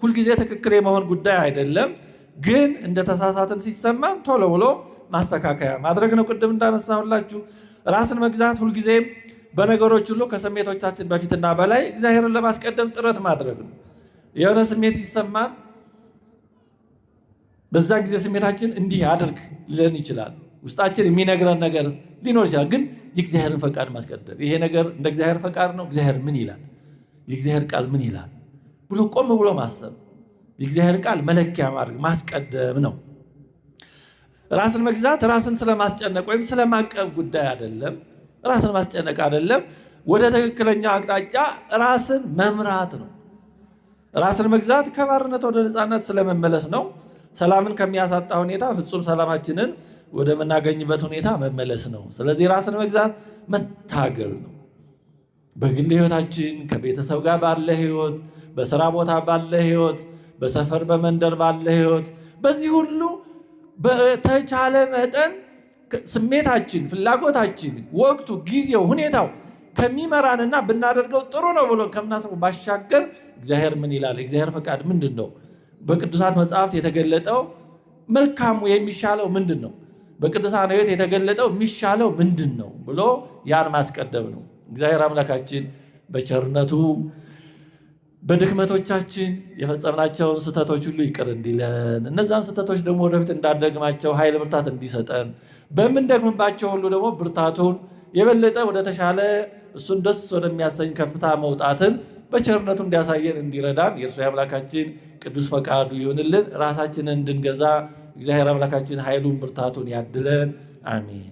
ሁልጊዜ ትክክል የመሆን ጉዳይ አይደለም። ግን እንደ ተሳሳትን ሲሰማን ቶሎ ብሎ ማስተካከያ ማድረግ ነው። ቅድም እንዳነሳሁላችሁ ራስን መግዛት ሁልጊዜም በነገሮች ሁሉ ከስሜቶቻችን በፊትና በላይ እግዚአብሔርን ለማስቀደም ጥረት ማድረግ ነው። የሆነ ስሜት ሲሰማን በዛን ጊዜ ስሜታችን እንዲህ አድርግ ሊለን ይችላል። ውስጣችን የሚነግረን ነገር ሊኖር ይችላል። ግን የእግዚአብሔርን ፈቃድ ማስቀደም፣ ይሄ ነገር እንደ እግዚአብሔር ፈቃድ ነው፣ እግዚአብሔር ምን ይላል፣ የእግዚአብሔር ቃል ምን ይላል ብሎ ቆም ብሎ ማሰብ፣ የእግዚአብሔር ቃል መለኪያ ማድረግ ማስቀደም ነው። ራስን መግዛት ራስን ስለማስጨነቅ ወይም ስለማቀብ ጉዳይ አይደለም። ራስን ማስጨነቅ አይደለም። ወደ ትክክለኛ አቅጣጫ ራስን መምራት ነው። ራስን መግዛት ከባርነት ወደ ነፃነት ስለመመለስ ነው። ሰላምን ከሚያሳጣ ሁኔታ ፍጹም ሰላማችንን ወደምናገኝበት ሁኔታ መመለስ ነው። ስለዚህ ራስን መግዛት መታገል ነው። በግል ህይወታችን፣ ከቤተሰብ ጋር ባለ ህይወት፣ በስራ ቦታ ባለ ህይወት፣ በሰፈር በመንደር ባለ ሕይወት በዚህ ሁሉ በተቻለ መጠን ስሜታችን፣ ፍላጎታችን፣ ወቅቱ፣ ጊዜው፣ ሁኔታው ከሚመራንና ብናደርገው ጥሩ ነው ብሎ ከምናስበው ባሻገር እግዚአብሔር ምን ይላል? እግዚአብሔር ፈቃድ ምንድን ነው? በቅዱሳት መጽሐፍት የተገለጠው መልካሙ የሚሻለው ምንድን ነው? በቅዱሳን ሕይወት የተገለጠው የሚሻለው ምንድን ነው ብሎ ያን ማስቀደም ነው። እግዚአብሔር አምላካችን በቸርነቱ በድክመቶቻችን የፈጸምናቸውን ስህተቶች ሁሉ ይቅር እንዲለን፣ እነዛን ስህተቶች ደግሞ ወደፊት እንዳደግማቸው ኃይል ብርታት እንዲሰጠን፣ በምንደግምባቸው ሁሉ ደግሞ ብርታቱን የበለጠ ወደ ተሻለ እሱን ደስ ወደሚያሰኝ ከፍታ መውጣትን በቸርነቱ እንዲያሳየን እንዲረዳን የእርሱ የአምላካችን ቅዱስ ፈቃዱ ይሁንልን። ራሳችንን እንድንገዛ እግዚአብሔር አምላካችን ኃይሉን ብርታቱን ያድለን። አሜን።